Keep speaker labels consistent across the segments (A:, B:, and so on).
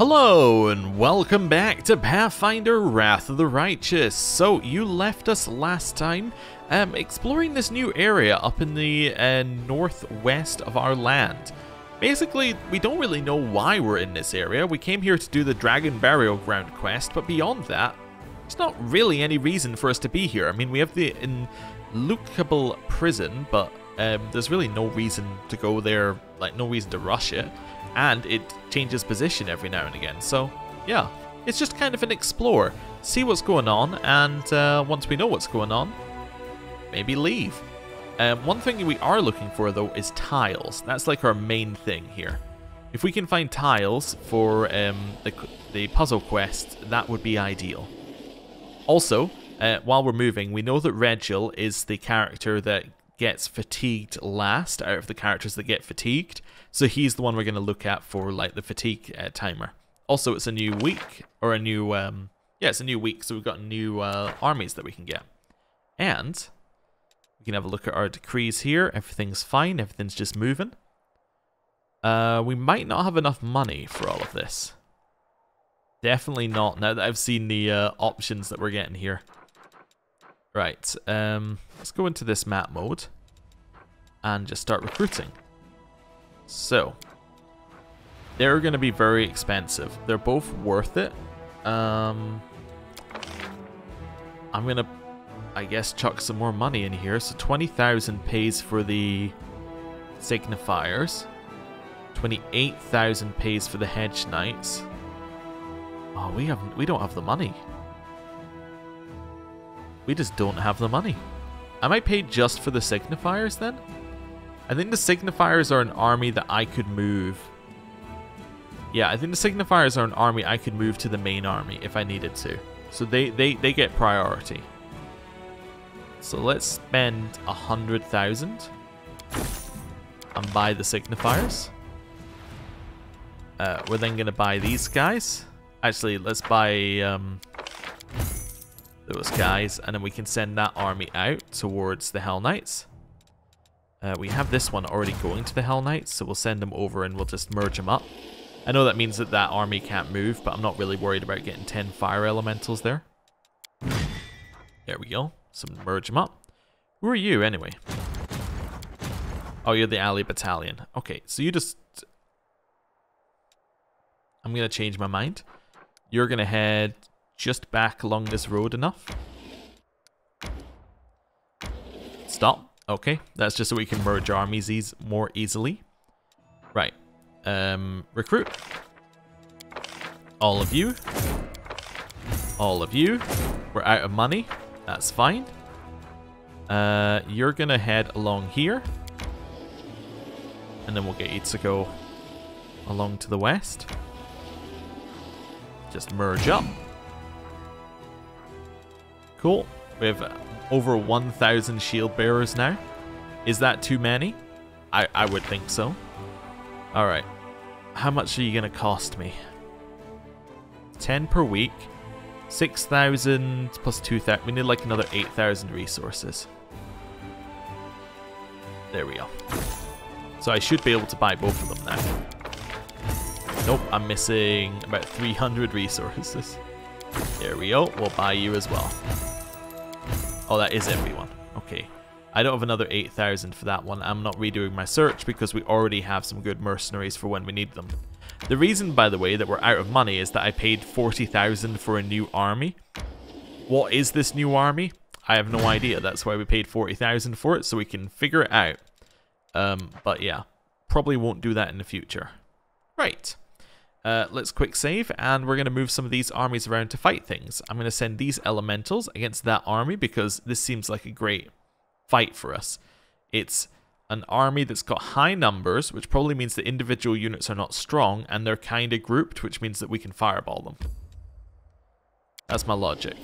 A: Hello and welcome back to Pathfinder Wrath of the Righteous. So you left us last time exploring this new area up in the northwest of our land. Basically, we don't really know why we're in this area. We came here to do the Dragon Burial Ground quest, but beyond that, there's not really any reason for us to be here. I mean, we have the Inlucable prison, but there's really no reason to go there, like no reason to rush it. And it changes position every now and again, so yeah, it's just kind of an explore, see what's going on, and once we know what's going on, maybe leave. One thing we are looking for though is tiles. That's like our main thing here. If we can find tiles for the puzzle quest, that would be ideal. Also, while we're moving, we know that Regil is the character that gets fatigued last out of the characters that get fatigued, so he's the one we're going to look at for like the fatigue timer. Also, it's a new week, or a new yeah, it's a new week, so we've got new armies that we can get, and we can have a look at our decrees here. Everything's fine, everything's just moving. We might not have enough money for all of this. Definitely not now that I've seen the options that we're getting here. Right, let's go into this map mode and just start recruiting. So, they're going to be very expensive. They're both worth it. I'm going to, I guess, chuck some more money in here. So 20,000 pays for the signifiers. 28,000 pays for the hedge knights. Oh, we don't have the money. We just don't have the money. I might pay just for the signifiers then? I think the signifiers are an army that I could move. Yeah, I think the signifiers are an army I could move to the main army if I needed to. So they get priority. So let's spend 100,000 and buy the signifiers. We're then going to buy these guys. Actually, let's buy those guys, and then we can send that army out towards the Hell Knights. We have this one already going to the Hell Knights, so we'll send them over and we'll just merge them up. I know that means that that army can't move, but I'm not really worried about getting 10 fire elementals there. There we go. So merge them up. Who are you anyway? Oh, you're the Alley Battalion. Okay, so you just... I'm going to change my mind. You're going to head just back along this road enough. Stop. Okay, that's just so we can merge armies more easily. Right. Recruit. All of you. All of you. We're out of money. That's fine. You're going to head along here. And then we'll get you to go along to the west. Just merge up. Cool. We have over 1,000 shield bearers now. Is that too many? I would think so. Alright. How much are you going to cost me? 10 per week. 6,000 plus 2,000. We need like another 8,000 resources. There we go. So I should be able to buy both of them now. Nope, I'm missing about 300 resources. There we go. We'll buy you as well. Oh, that is everyone. Okay. I don't have another 8,000 for that one. I'm not redoing my search because we already have some good mercenaries for when we need them. The reason, by the way, that we're out of money is that I paid 40,000 for a new army. What is this new army? I have no idea. That's why we paid 40,000 for it, so we can figure it out. But yeah, probably won't do that in the future. Right. Let's quick save, and we're going to move some of these armies around to fight things. I'm going to send these elementals against that army because this seems like a great fight for us. It's an army that's got high numbers, which probably means the individual units are not strong, and they're kind of grouped, which means that we can fireball them. That's my logic.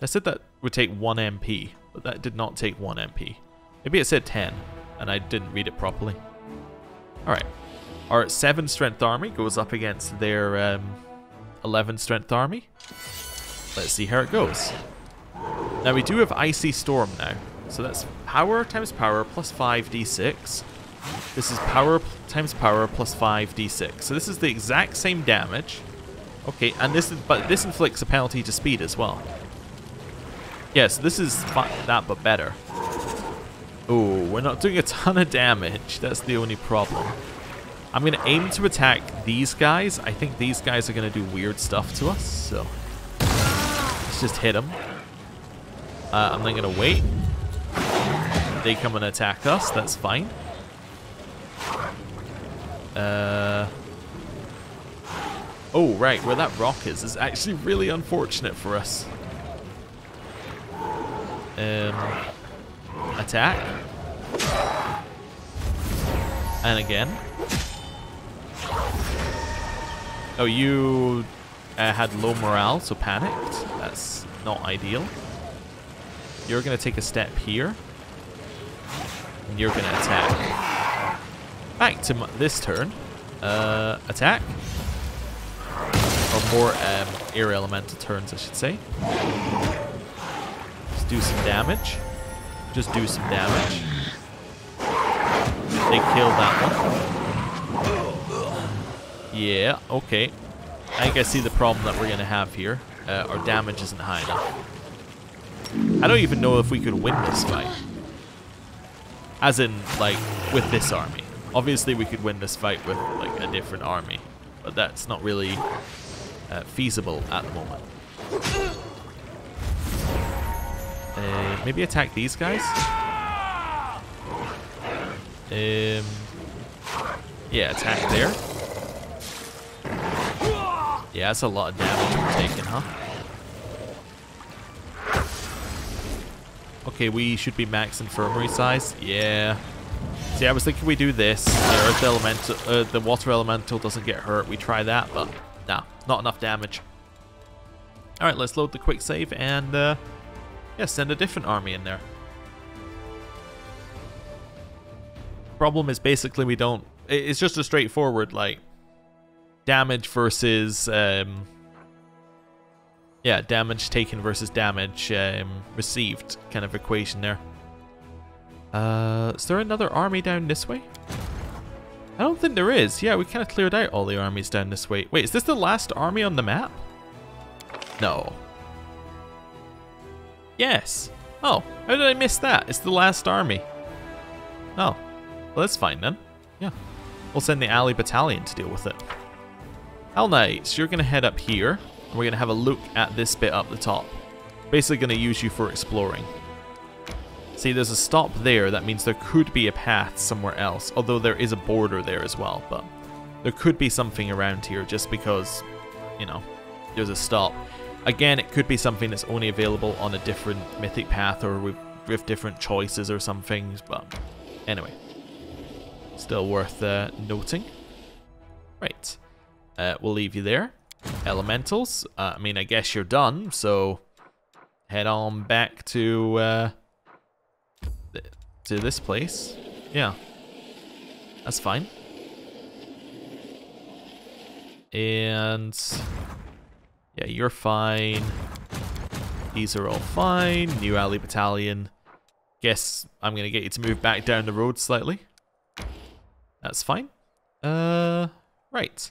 A: I said that would take 1 MP, but that did not take 1 MP. Maybe it said 10, and I didn't read it properly. Alright. Our 7 strength army goes up against their 11 strength army. Let's see how it goes. Now we do have Icy Storm now. So that's power times power plus 5d6. This is power times power plus 5d6. So this is the exact same damage. Okay, and this inflicts a penalty to speed as well. Yes, this is that, but better. Oh, we're not doing a ton of damage. That's the only problem. I'm going to aim to attack these guys. I think these guys are going to do weird stuff to us, so let's just hit them. I'm then going to wait. They come and attack us. That's fine. Oh, right, where that rock is actually really unfortunate for us. Attack. And again. Oh, you had low morale, so panicked. That's not ideal. You're going to take a step here. And you're going to attack. Back to this turn. Attack. Or more air elemental turns, I should say. Just do some damage. Just do some damage. They killed that one. Yeah, okay. I think I see the problem that we're going to have here. Our damage isn't high enough. I don't even know if we could win this fight. As in, like, with this army. Obviously, we could win this fight with, like, a different army. But that's not really feasible at the moment. Maybe attack these guys? Yeah, attack there. Yeah, that's a lot of damage we're taking, huh? Okay, we should be max infirmary size. Yeah. See, I was thinking we do this. The earth elemental, the water elemental doesn't get hurt. We try that, but nah, not enough damage. All right, let's load the quick save and yeah, send a different army in there. Problem is basically we don't. It's just a straightforward like damage versus yeah, damage taken versus damage received kind of equation there. Is there another army down this way? I don't think there is. Yeah, we kind of cleared out all the armies down this way. Wait, is this the last army on the map? No. Yes. Oh, how did I miss that? It's the last army. Oh, well, that's fine then. Yeah. We'll send the alley battalion to deal with it. Hell Knights, you're going to head up here. And we're going to have a look at this bit up the top. Basically going to use you for exploring. See, there's a stop there. That means there could be a path somewhere else. Although there is a border there as well. But there could be something around here just because, you know, there's a stop. Again, it could be something that's only available on a different mythic path or with different choices or something. But anyway, still worth noting. Right. We'll leave you there. Elementals. I mean, I guess you're done. So head on back to this place. Yeah, that's fine. And yeah, you're fine. These are all fine. New alley battalion. Guess I'm gonna get you to move back down the road slightly. That's fine. Right.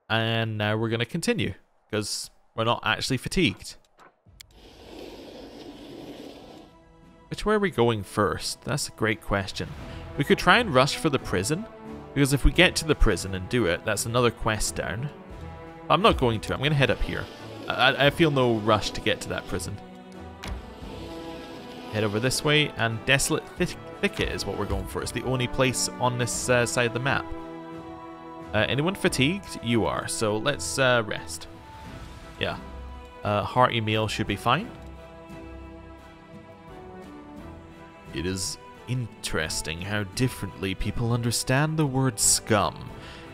A: And now we're gonna continue because we're not actually fatigued. Which way are we going first? That's a great question. We could try and rush for the prison, because if we get to the prison and do it, that's another quest down. But I'm not going to. I'm going to head up here. I feel no rush to get to that prison. Head over this way, and Desolate Thicket is what we're going for. It's the only place on this side of the map. Anyone fatigued? You are. So let's rest. Yeah. Hearty meal should be fine. It is interesting how differently people understand the word scum.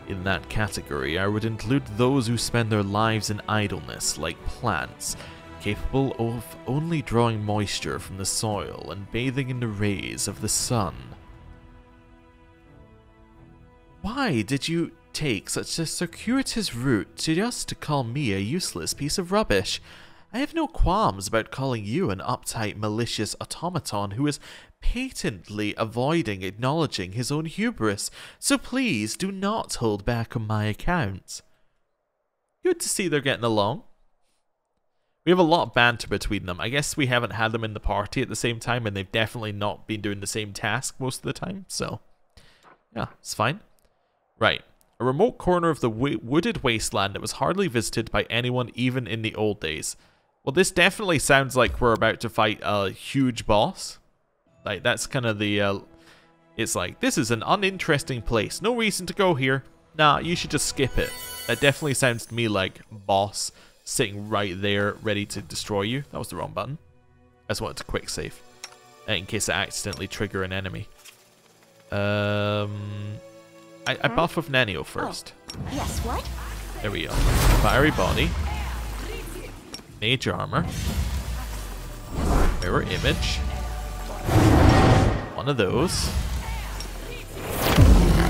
A: In that category, I would include those who spend their lives in idleness, like plants, capable of only drawing moisture from the soil and bathing in the rays of the sun. Why did you take such a circuitous route just to call me a useless piece of rubbish? I have no qualms about calling you an uptight, malicious automaton who is patently avoiding acknowledging his own hubris, so please do not hold back on my account. Good to see they're getting along. We have a lot of banter between them. I guess we haven't had them in the party at the same time, and they've definitely not been doing the same task most of the time, so yeah, it's fine. Right. A remote corner of the wooded wasteland that was hardly visited by anyone even in the old days. Well, this definitely sounds like we're about to fight a huge boss. Like, that's kind of the... it's like, this is an uninteresting place. No reason to go here. Nah, you should just skip it. That definitely sounds to me like boss sitting right there, ready to destroy you. That was the wrong button. I just wanted to quick save, in case I accidentally trigger an enemy. I buff with Nenio first.
B: Oh. Yes, what?
A: There we go. Fiery body. Mage armor. Mirror image. One of those.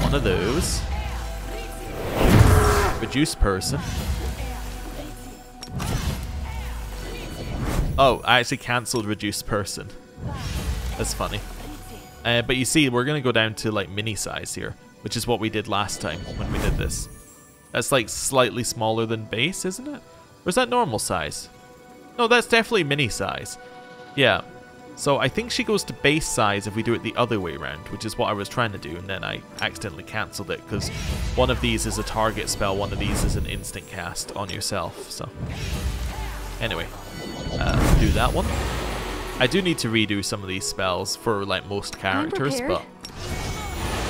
A: One of those. Reduce person. Oh, I actually cancelled reduce person. That's funny. But you see, we're going to go down to like mini size here, which is what we did last time when we did this. That's like slightly smaller than base, isn't it? Or is that normal size? No, that's definitely mini size. Yeah. So I think she goes to base size if we do it the other way around, which is what I was trying to do, and then I accidentally cancelled it because one of these is a target spell, one of these is an instant cast on yourself. So anyway. Do that one. I do need to redo some of these spells for like most characters, but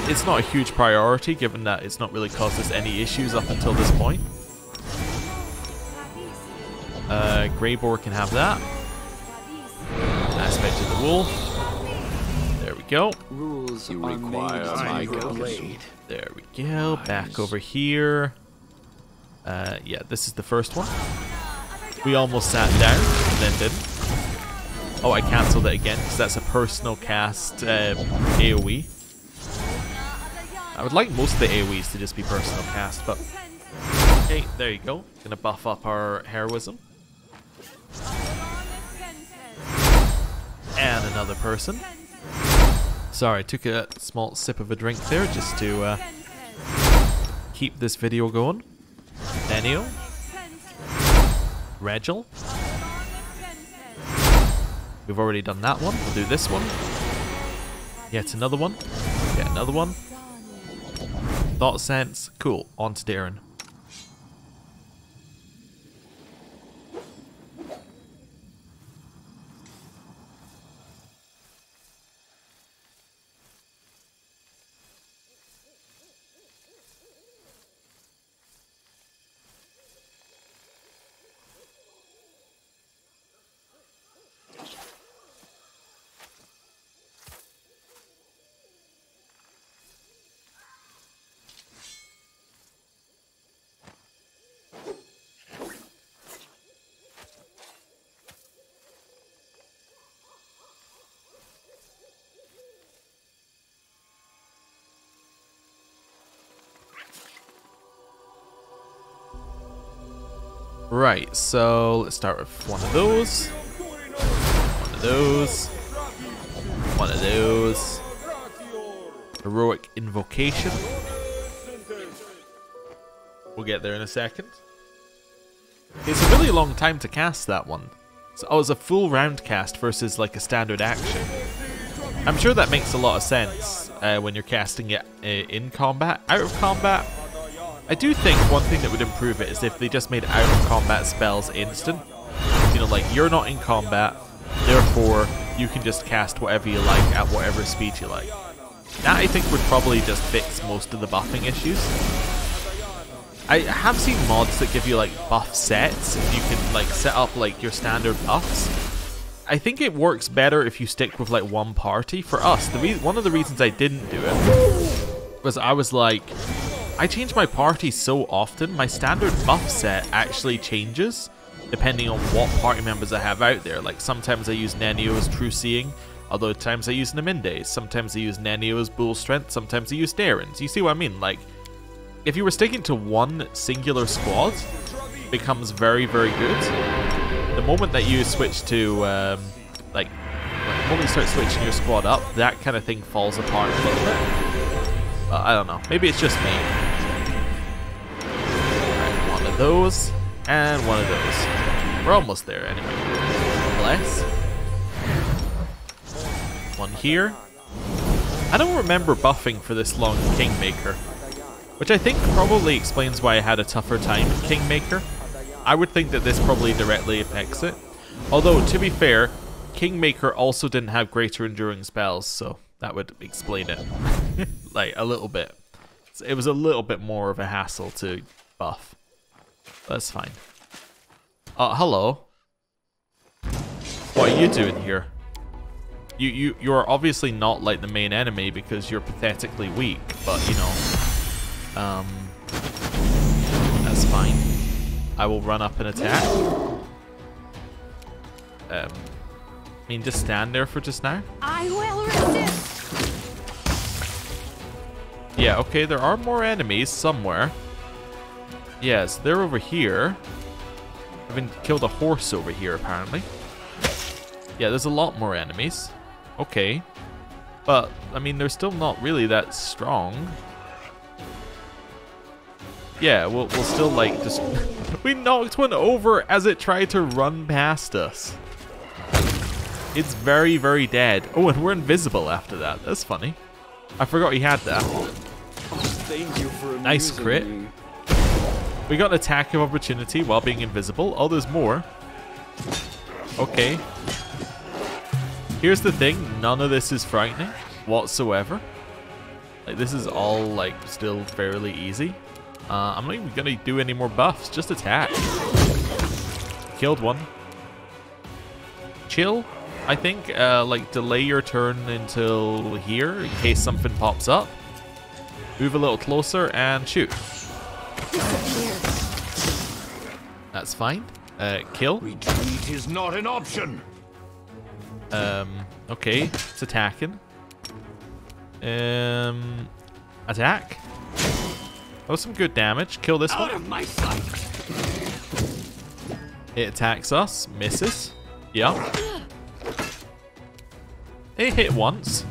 A: it's not a huge priority given that it's not really caused us any issues up until this point. Greybore can have that. Aspect of the wolf. There we go.
C: Rules you require my blade.
A: There we go. Back over here. Yeah, this is the first one. We almost sat down, and then didn't. Oh, I cancelled it again, because that's a personal cast AoE. I would like most of the AoEs to just be personal cast, but... Okay, there you go. Gonna buff up our heroism. And another person. Sorry, I took a small sip of a drink there, just to keep this video going. Nenio. Regil. We've already done that one. We'll do this one. Yet another one. Get another one. Thought sense. Cool. On to Darren. Right, so let's start with one of those. One of those. One of those. Heroic Invocation. We'll get there in a second. It's a really long time to cast that one. So, oh, it's a full round cast versus like a standard action. I'm sure that makes a lot of sense when you're casting it in combat. Out of combat, I do think one thing that would improve it is if they just made out of combat spells instant. You know, like, you're not in combat, therefore you can just cast whatever you like at whatever speed you like. That, I think, would probably just fix most of the buffing issues. I have seen mods that give you like buff sets, and you can like set up like your standard buffs. I think it works better if you stick with like one party. For us, one of the reasons I didn't do it was I was like, I change my party so often, my standard buff set actually changes depending on what party members I have out there. Like, sometimes I use Nenio as True Seeing, other times I use Namindes, sometimes I use Nenio as Bull Strength, sometimes I use Darren's. You see what I mean? Like, if you were sticking to one singular squad, it becomes very, very good. The moment that you switch to, the moment you start switching your squad up, that kind of thing falls apart a little bit. I don't know. Maybe it's just me. Alright, one of those. And one of those. We're almost there anyway. Bless. One here. I don't remember buffing for this long in Kingmaker, which I think probably explains why I had a tougher time in Kingmaker. I would think that this probably directly affects it. Although, to be fair, Kingmaker also didn't have greater enduring spells, so that would explain it. Like, a little bit. It was a little bit more of a hassle to buff. That's fine. Hello. What are you doing here? You're obviously not like the main enemy because you're pathetically weak, but you know, that's fine. I will run up and attack. I mean, just stand there for just now.
B: I will resist.
A: Yeah, okay, there are more enemies somewhere. Yes, they're over here. I've been killed a horse over here, apparently. Yeah, there's a lot more enemies. Okay. But, I mean, they're still not really that strong. Yeah, we'll still, like, just... We knocked one over as it tried to run past us. It's very, very dead. Oh, and we're invisible after that. That's funny. I forgot he had that.
C: Thank you for
A: nice crit.
C: me.
A: We got an attack of opportunity while being invisible. Oh, there's more. Okay. Here's the thing. None of this is frightening whatsoever. Like, this is all, like, still fairly easy. I'm not even going to do any more buffs. Just attack. Killed one. Chill, I think. Like, delay your turn until here in case something pops up. Move a little closer and shoot. That's fine. Kill.
C: Retreat is not an option.
A: Okay, it's attacking. Attack. That was some good damage. Kill this one.
C: Out of my sight.
A: It attacks us. Misses. Yeah. It hit once.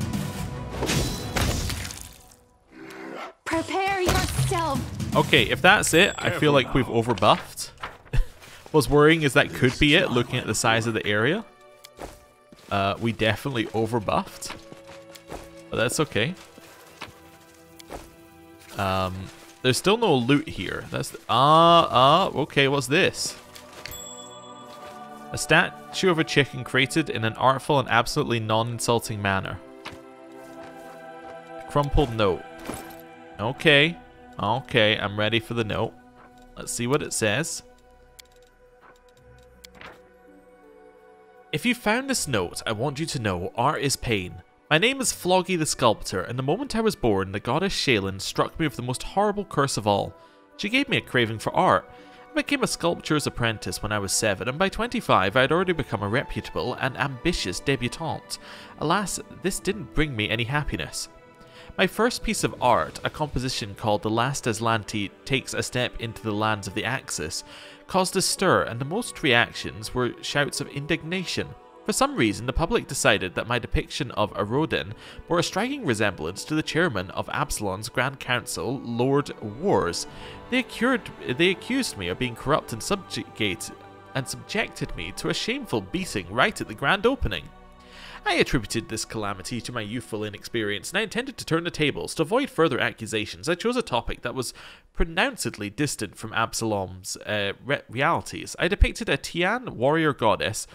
B: Prepare yourself.
A: Okay, if that's it, I feel like we've overbuffed. What's worrying is that could be it, looking at the size of the area. We definitely overbuffed. But that's okay. There's still no loot here. That's okay, what's this? A statue of a chicken created in an artful and absolutely non-insulting manner. Crumpled note. Okay. Okay, I'm ready for the note. Let's see what it says. If you found this note, I want you to know art is pain. My name is Floggy the Sculptor, and the moment I was born, the goddess Shaylin struck me with the most horrible curse of all. She gave me a craving for art. I became a sculptor's apprentice when I was 7, and by 25 I had already become a reputable and ambitious debutante. Alas, this didn't bring me any happiness. My first piece of art, a composition called The Last Aslanti Takes a Step into the Lands of the Axis, caused a stir, and the most reactions were shouts of indignation. For some reason, the public decided that my depiction of a Rodin bore a striking resemblance to the chairman of Absalom's Grand Council, Lord Wars. They accused me of being corrupt and subjected me to a shameful beating right at the grand opening. I attributed this calamity to my youthful inexperience, and I intended to turn the tables. To avoid further accusations, I chose a topic that was pronouncedly distant from Absalom's realities. I depicted a Tian warrior goddess,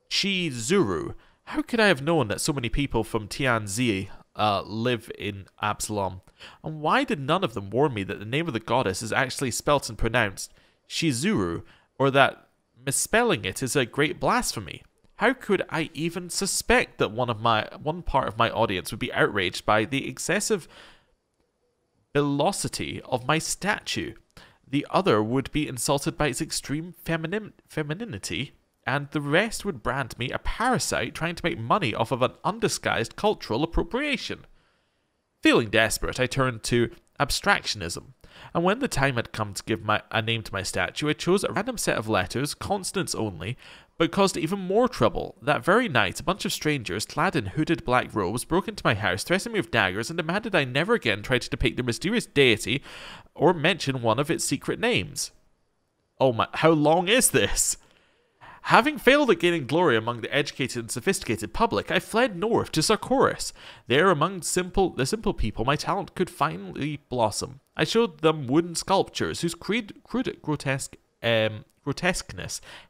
A: Chizuru. How could I have known that so many people from Tianzi live in Absalom? And why did none of them warn me that the name of the goddess is actually spelt and pronounced Chizuru, or that misspelling it is a great blasphemy? How could I even suspect that one part of my audience would be outraged by the excessive velocity of my statue? The other would be insulted by its extreme femininity, and the rest would brand me a parasite trying to make money off of an undisguised cultural appropriation. Feeling desperate, I turned to abstractionism, and when the time had come to give a name to my statue, I chose a random set of letters, consonants only, but caused even more trouble. That very night, a bunch of strangers, clad in hooded black robes, broke into my house, threatened me with daggers, and demanded I never again try to depict the mysterious deity or mention one of its secret names. Oh my, how long is this? Having failed at gaining glory among the educated and sophisticated public, I fled north to Sarkoris. There, among the simple people, my talent could finally blossom. I showed them wooden sculptures whose grotesqueness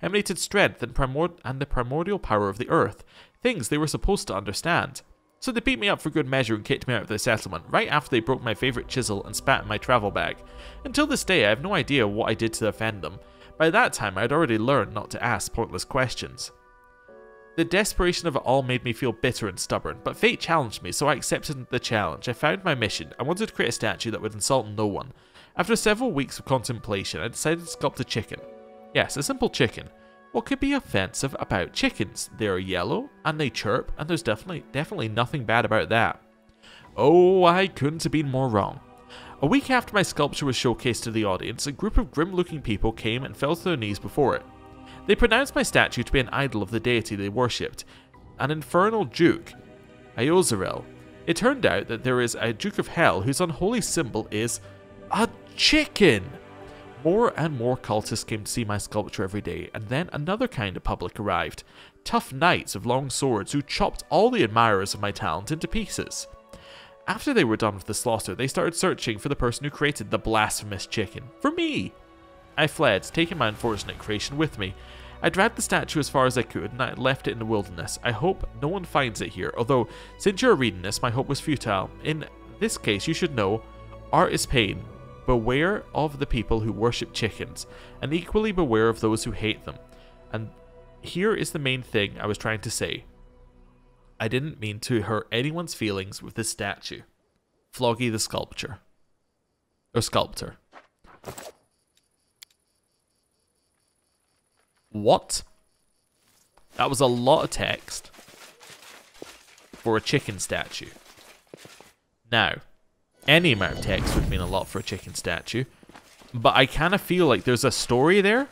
A: emanated strength and the primordial power of the earth, things they were supposed to understand. So they beat me up for good measure and kicked me out of their settlement, right after they broke my favourite chisel and spat in my travel bag. Until this day, I have no idea what I did to offend them. By that time, I had already learned not to ask pointless questions. The desperation of it all made me feel bitter and stubborn, but fate challenged me, so I accepted the challenge. I found my mission. I wanted to create a statue that would insult no one. After several weeks of contemplation, I decided to sculpt a chicken. Yes, a simple chicken. What could be offensive about chickens? They are yellow, and they chirp, and there's definitely nothing bad about that. Oh, I couldn't have been more wrong. A week after my sculpture was showcased to the audience, a group of grim-looking people came and fell to their knees before it. They pronounced my statue to be an idol of the deity they worshipped, an infernal duke, Iozarel. It turned out that there is a Duke of Hell whose unholy symbol is a chicken! More and more cultists came to see my sculpture every day, and then another kind of public arrived. Tough knights with long swords who chopped all the admirers of my talent into pieces. After they were done with the slaughter, they started searching for the person who created the blasphemous chicken. For me! I fled, taking my unfortunate creation with me. I dragged the statue as far as I could, and I left it in the wilderness. I hope no one finds it here, although, since you're reading this, my hope was futile. In this case, you should know, art is pain. Beware of the people who worship chickens, and equally beware of those who hate them. And here is the main thing I was trying to say. I didn't mean to hurt anyone's feelings with this statue. Floggy the sculptor. Or sculptor. What? That was a lot of text for a chicken statue. Now, any amount of text would mean a lot for a chicken statue, but I kind of feel like there's a story there.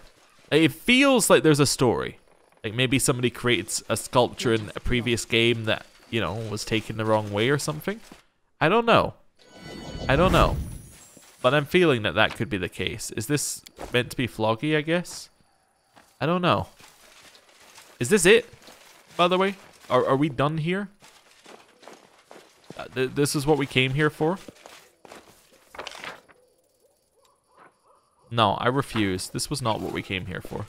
A: It feels like there's a story. Like maybe somebody created a sculpture in a previous game that, you know, was taken the wrong way or something. I don't know. I don't know. But I'm feeling that that could be the case. Is this meant to be Floggy, I guess? I don't know. Is this it, by the way? Are we done here? This is what we came here for? No, I refuse. This was not what we came here for.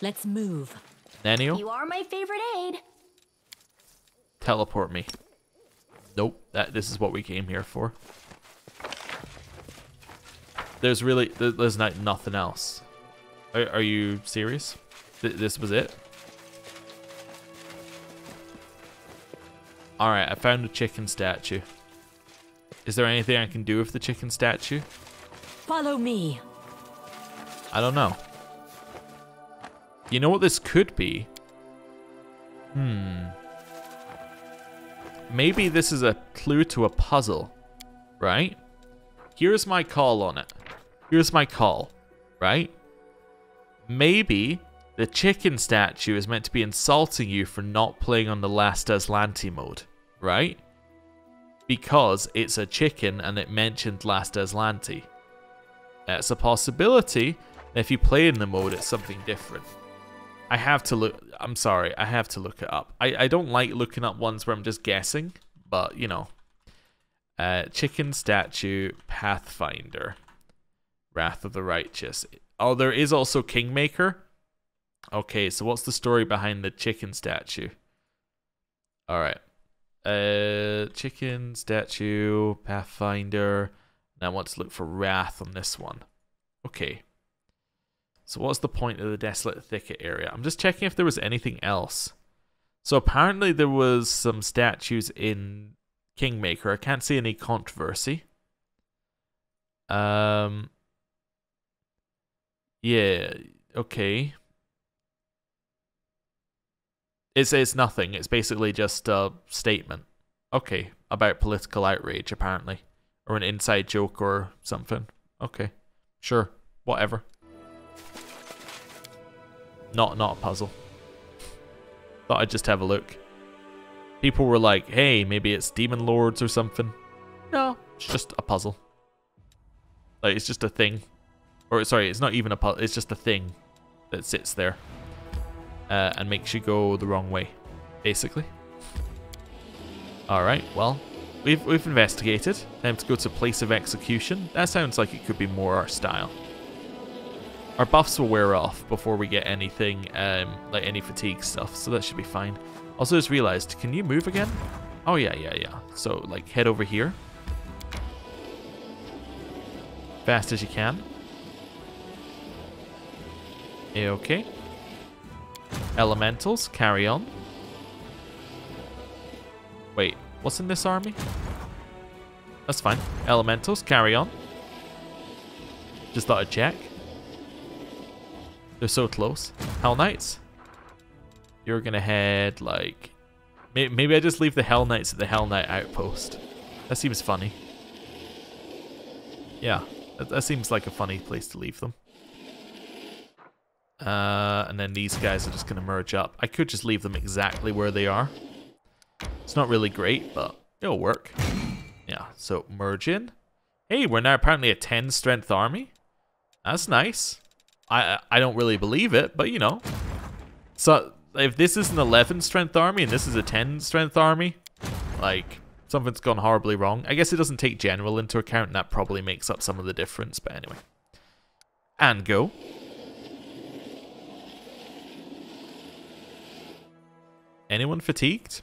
B: Let's move.
A: Nanio?
B: You are my favorite aide.
A: Teleport me. Nope, this is what we came here for. There's nothing else. Are you serious? This was it? Alright, I found a chicken statue. Is there anything I can do with the chicken statue?
B: Follow me.
A: I don't know. You know what this could be? Maybe this is a clue to a puzzle, right? Here's my call on it. Here's my call, right? Maybe the chicken statue is meant to be insulting you for not playing on the Last Aslanti mode, right? Because it's a chicken and it mentioned Last Aslanti. That's a possibility. If you play in the mode, it's something different. I have to look. I'm sorry. I have to look it up. I don't like looking up ones where I'm just guessing, but you know. Chicken statue Pathfinder. Wrath of the Righteous. Oh, there is also Kingmaker. Okay, so what's the story behind the chicken statue? Alright. Chicken statue Pathfinder. Now I want to look for Wrath on this one. Okay. So what's the point of the Desolate Thicket area? I'm just checking if there was anything else. So apparently there was some statues in Kingmaker. I can't see any controversy. Yeah, okay. It says nothing. It's basically just a statement. Okay, about political outrage, apparently. Or an inside joke or something. Okay, sure, whatever. Not a puzzle. Thought I'd just have a look. People were like, hey, maybe it's demon lords or something. No, it's just a puzzle. Like, it's just a thing. Or, sorry, it's not even a puzzle. It's just a thing that sits there. And makes you go the wrong way, basically. Alright, well, we've investigated. Time to go to place of execution. That sounds like it could be more our style. Our buffs will wear off before we get anything, like any fatigue stuff, so that should be fine. Also just realized, can you move again? Oh yeah. So, like, head over here. Fast as you can. Okay. Elementals, carry on. Wait, what's in this army? That's fine. Elementals, carry on. Just thought I'd check. They're so close. Hell Knights. You're gonna head, like... Maybe I just leave the Hell Knights at the Hell Knight outpost. That seems funny. Yeah, that seems like a funny place to leave them. And then these guys are just gonna merge up. I could just leave them exactly where they are. It's not really great, but it'll work. Yeah, so merge in. Hey, we're now apparently a 10 strength army. That's nice. I don't really believe it, but you know. So if this is an 11 strength army and this is a 10 strength army, like something's gone horribly wrong. I guess it doesn't take general into account, and that probably makes up some of the difference, but anyway. And go. Anyone fatigued?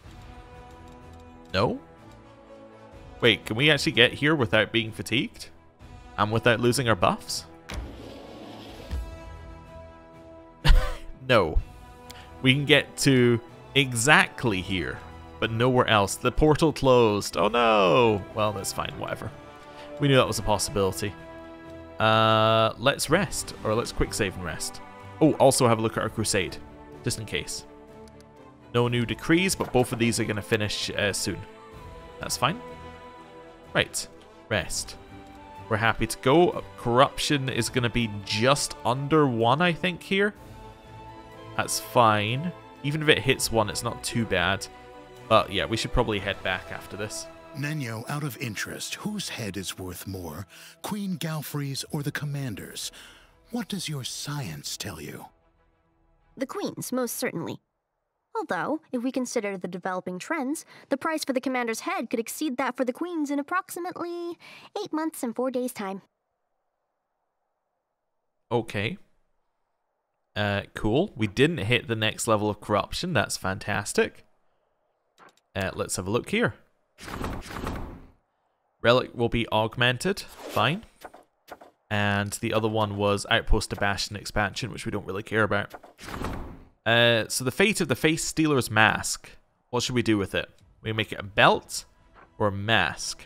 A: No? Wait, can we actually get here without being fatigued? And without losing our buffs? No. We can get to exactly here, but nowhere else. The portal closed. Oh no! Well, that's fine, whatever. We knew that was a possibility. Let's rest, or let's quick save and rest. Oh, also have a look at our crusade, just in case. No new decrees, but both of these are going to finish soon. That's fine. Right, rest. We're happy to go. Corruption is going to be just under 1, I think, here. That's fine. Even if it hits 1, it's not too bad. But yeah, we should probably head back after this.
D: Nenyo, out of interest, whose head is worth more, Queen Galfrey's or the commander's? What does your science tell you?
E: The Queen's, most certainly. Although, if we consider the developing trends, the price for the commander's head could exceed that for the Queen's in approximately 8 months and 4 days' time.
A: Okay. Cool. We didn't hit the next level of corruption. That's fantastic. Let's have a look here. Relic will be augmented. Fine. And the other one was Outpost to Bastion expansion, which we don't really care about. So the fate of the Face Stealer's mask. What should we do with it? We make it a belt or a mask?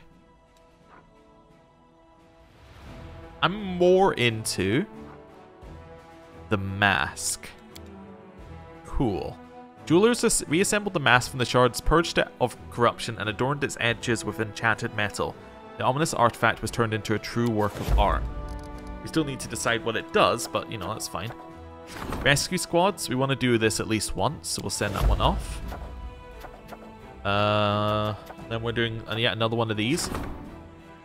A: I'm more into the mask. Cool. Jewelers reassembled the mask from the shards, purged it of corruption, and adorned its edges with enchanted metal. The ominous artifact was turned into a true work of art. We still need to decide what it does, but you know, that's fine. Rescue squads, we want to do this at least once, so we'll send that one off. Then we're doing yet another one of these.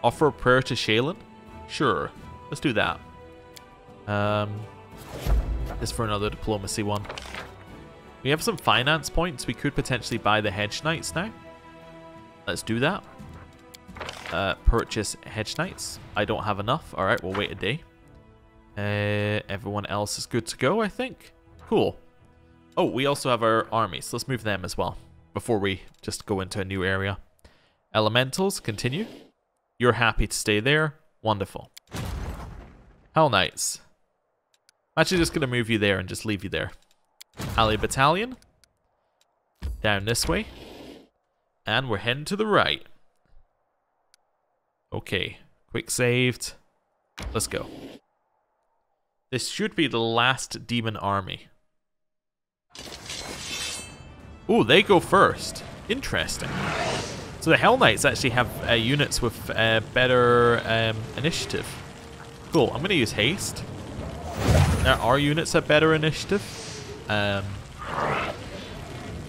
A: Offer a prayer to Shaylin? Sure, let's do that. This for another diplomacy one. We have some finance points. We could potentially buy the Hedge Knights now. Let's do that. Purchase Hedge Knights. I don't have enough. Alright, we'll wait a day. Everyone else is good to go, I think. Cool. Oh, we also have our armies. Let's move them as well before we just go into a new area. Elementals, continue. You're happy to stay there. Wonderful. Hell Knights. I'm actually just going to move you there and just leave you there. Ally Battalion. Down this way. And we're heading to the right. Okay. Quick saved. Let's go. This should be the last demon army. Ooh, they go first. Interesting. So the Hell Knights actually have units with better initiative. Cool. I'm going to use haste. Now our units have better initiative. I'm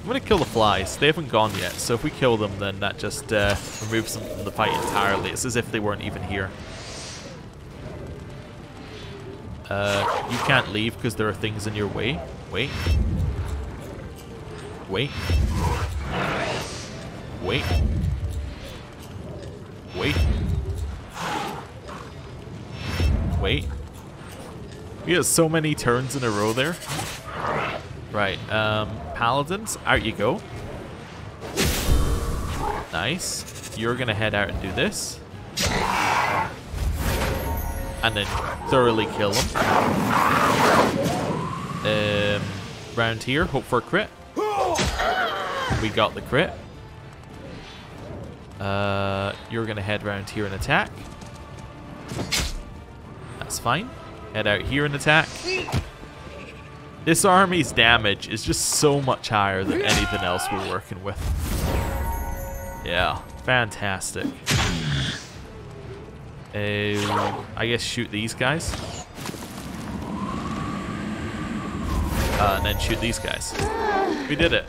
A: going to kill the flies. They haven't gone yet, so if we kill them, then that just removes them from the fight entirely. It's as if they weren't even here. You can't leave because there are things in your way. Wait. Wait. Wait. Wait. Wait. We have so many turns in a row there. Right, Paladins, out you go. Nice. You're gonna head out and do this. And then thoroughly kill them. Round here, hope for a crit. We got the crit. You're gonna head round here and attack. That's fine. Head out here and attack. This army's damage is just so much higher than anything else we're working with. Yeah, fantastic. I guess shoot these guys. And then shoot these guys. We did it.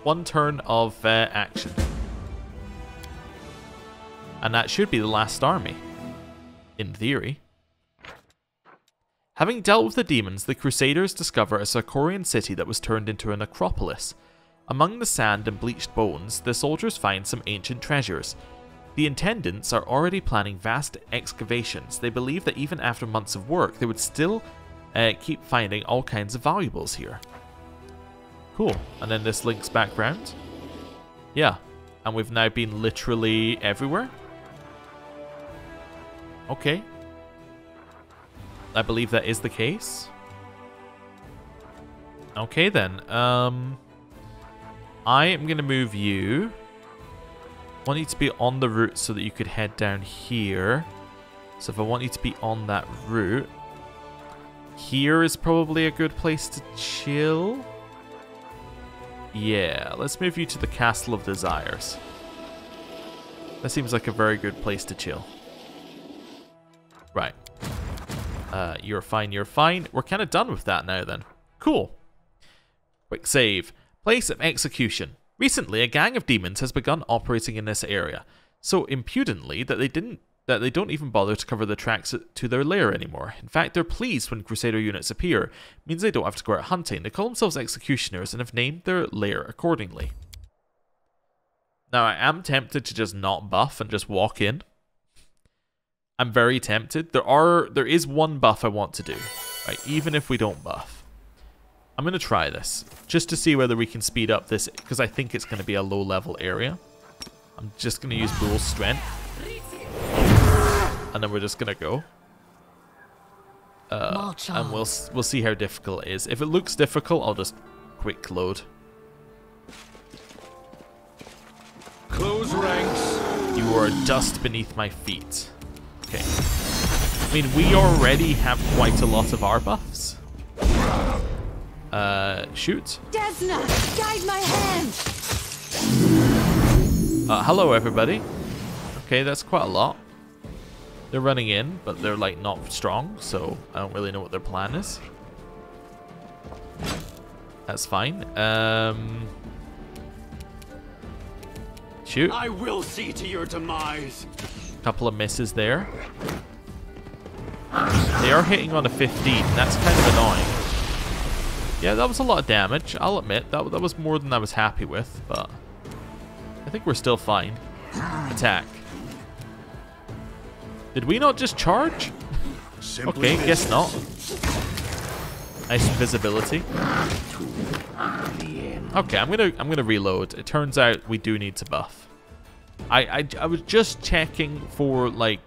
A: One turn of action. And that should be the last army. In theory. Having dealt with the demons, the Crusaders discover a Sarkorian city that was turned into a necropolis. Among the sand and bleached bones, the soldiers find some ancient treasures. The intendants are already planning vast excavations. They believe that even after months of work, they would still keep finding all kinds of valuables here. Cool. And then this links back round. Yeah. And we've now been literally everywhere. Okay. I believe that is the case. Okay then. I am going to move you. I want you to be on the route so that you could head down here. So if I want you to be on that route, here is probably a good place to chill. Yeah, let's move you to the Castle of Desires. That seems like a very good place to chill. Right. You're fine, you're fine. We're kind of done with that now then. Cool. Quick save. Place of execution. Recently, a gang of demons has begun operating in this area, so impudently that they don't even bother to cover the tracks to their lair anymore. In fact, they're pleased when Crusader units appear. It means they don't have to go out hunting. They call themselves executioners and have named their lair accordingly. Now, I am tempted to just not buff and just walk in. I'm very tempted. There is one buff I want to do, right? Even if we don't buff. I'm going to try this, just to see whether we can speed up this, because I think it's going to be a low-level area. I'm just going to use Bull's Strength. And then we're just going to go. And we'll see how difficult it is. If it looks difficult, I'll just quick load.
C: Close ranks.
A: You are dust beneath my feet. Okay. I mean, we already have quite a lot of our buffs. Shoot.
B: Desna, guide my hand.
A: Hello, everybody. Okay, that's quite a lot. They're running in, but they're like not strong, so I don't really know what their plan is. That's fine. Shoot.
C: I will see to your demise.
A: Couple of misses there. They are hitting on a 15. That's kind of annoying. Yeah, that was a lot of damage. I'll admit that was more than I was happy with, but I think we're still fine. Attack. Did we not just charge? Okay, guess not. Nice visibility. Okay, I'm gonna reload. It turns out we do need to buff. I was just checking for like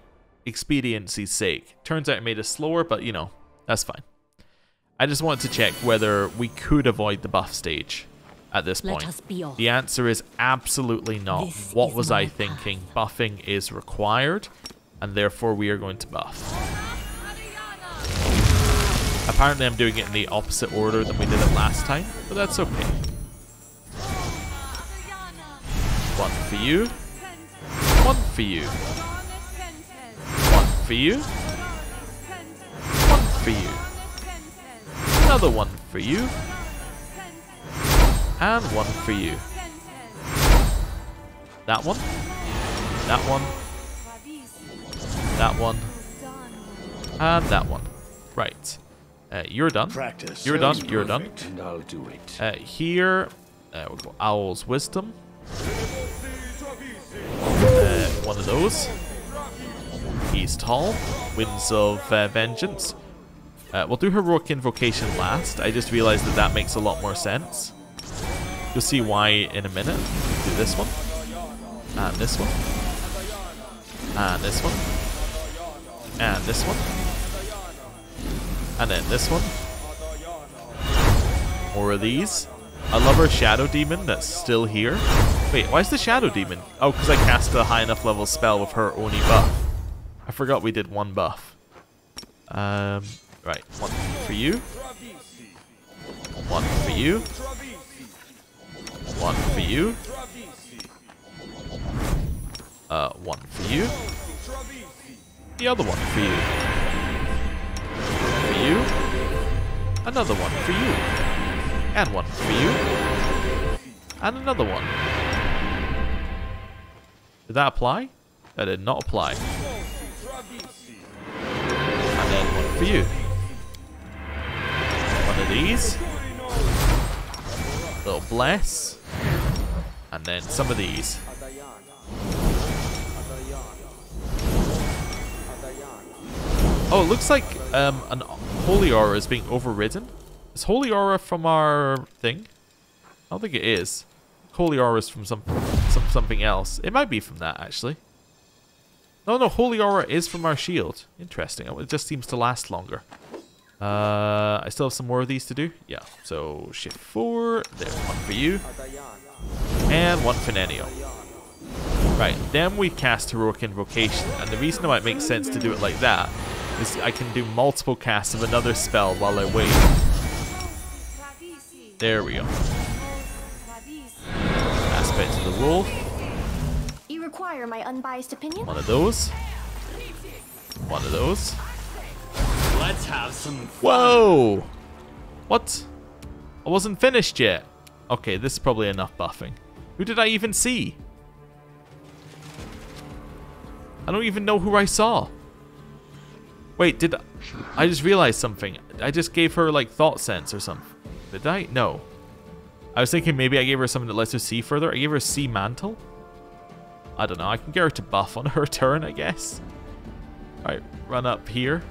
A: expediency's sake. Turns out it made us slower, but you know, that's fine. I just wanted to check whether we could avoid the buff stage at this point. The answer is absolutely not. What was I thinking? Buffing is required, and therefore we are going to buff. Apparently I'm doing it in the opposite order than we did it last time, but that's okay. One for you. One for you. One for you. One for you. Another one for you. And one for you. That one. That one. That one. And that one. Right. You're done.
D: Practice.
A: You're done. You're done.
C: Perfect, and I'll do it.
A: Here, we'll go Owl's Wisdom. One of those. He's tall. Winds of Vengeance. We'll do Heroic Invocation last. I just realized that that makes a lot more sense. You'll see why in a minute. Do this one. And this one. And this one. And this one. And then this one. More of these. I love our Shadow Demon that's still here. Wait, why is the Shadow Demon? Oh, because I cast a high enough level spell with her only buff. I forgot we did one buff. Right, one for you. One for you. One for you. One for you. The other one for you. For you. Another one for you. And one for you. And another one. Did that apply? That did not apply. And then one for you. One of these. Little bless. And then some of these. Oh, it looks like an Holy Aura is being overridden. Is Holy Aura from our thing? I don't think it is. Holy Aura is from something else. It might be from that, actually. No, Holy Aura is from our shield. Interesting. It just seems to last longer. I still have some more of these to do. Yeah, so shift 4. There's one for you. And one for Nenio. Right, then we cast Heroic Invocation. And the reason why it makes sense to do it like that is I can do multiple casts of another spell while I wait. There we go. Aspect of the Wolf.
E: You require my unbiased opinion?
A: One of those. One of those.
C: Let's have some fun.
A: Whoa! What? I wasn't finished yet. Okay, this is probably enough buffing. Who did I even see? I don't even know who I saw. Wait, I just realized something. I just gave her like thought sense or something. Did I? No. I was thinking maybe I gave her something that lets her see further. I gave her a sea mantle. I don't know. I can get her to buff on her turn, I guess. Alright, run up here.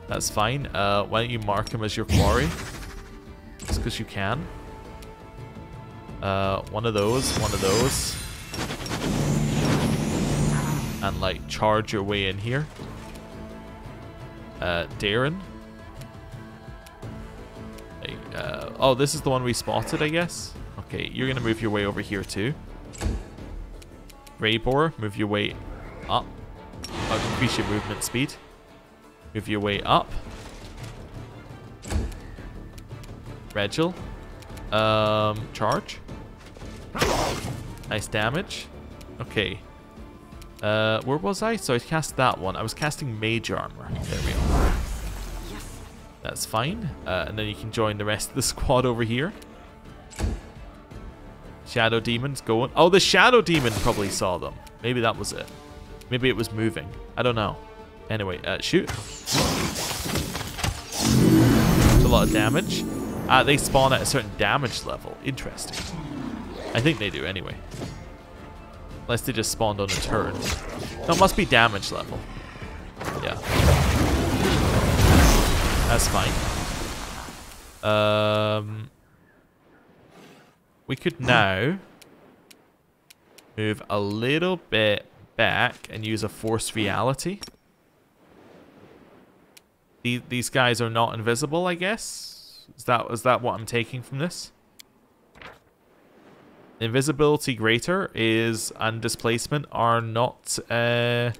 A: That's fine. Why don't you mark him as your quarry? Just because you can. One of those. One of those. And like charge your way in here. Darren. Oh, this is the one we spotted, I guess. Okay, you're gonna move your way over here too. Greybore, move your way up. Increase your movement speed. Move your way up. Regil. Charge. Nice damage. Okay. Where was I? So I cast that one. I was casting Mage Armor. There we go. That's fine. And then you can join the rest of the squad over here. Shadow Demon's going. Oh, the Shadow Demon probably saw them. Maybe that was it. Maybe it was moving. I don't know. Anyway, shoot. It's a lot of damage. They spawn at a certain damage level. Interesting. I think they do anyway. Unless they just spawned on a turn. No, it must be damage level. Yeah. That's fine. We could now move a little bit back and use a Force Reality. These guys are not invisible, I guess. Is that what I'm taking from this? Invisibility greater and displacement are not yeah,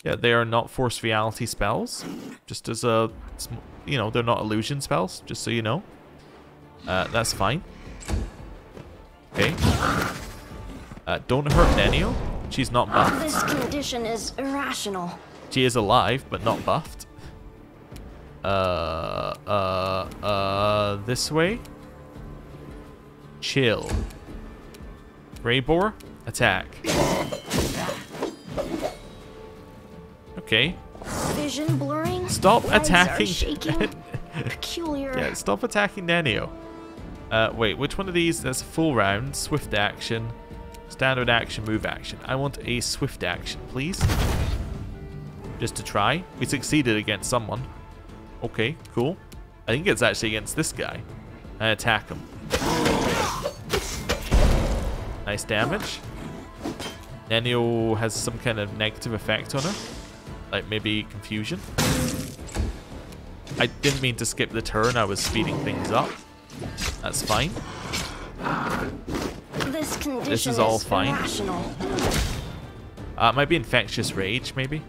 A: they are not Force Reality spells. Just as a, you know, they're not illusion spells, just so you know. That's fine. Okay. Don't hurt Nenio. She's not buffed.
E: This condition is irrational.
A: She is alive, but not buffed. This way. Chill. Greybore, attack. Okay.
E: Vision blurring.
A: Stop
E: Legs are
A: attacking.
E: shaking. Peculiar.
A: Yeah, stop attacking Nenio. Wait, which one of these? There's a full round, swift action, standard action, move action. I want a swift action, please. Just to try. We succeeded against someone. Okay, cool. I think it's actually against this guy. And attack him. Nice damage. Nenio has some kind of negative effect on her. Like maybe confusion. I didn't mean to skip the turn. I was speeding things up. That's fine.
E: This
A: is all fine.
E: irrational.
A: It might be infectious rage, maybe.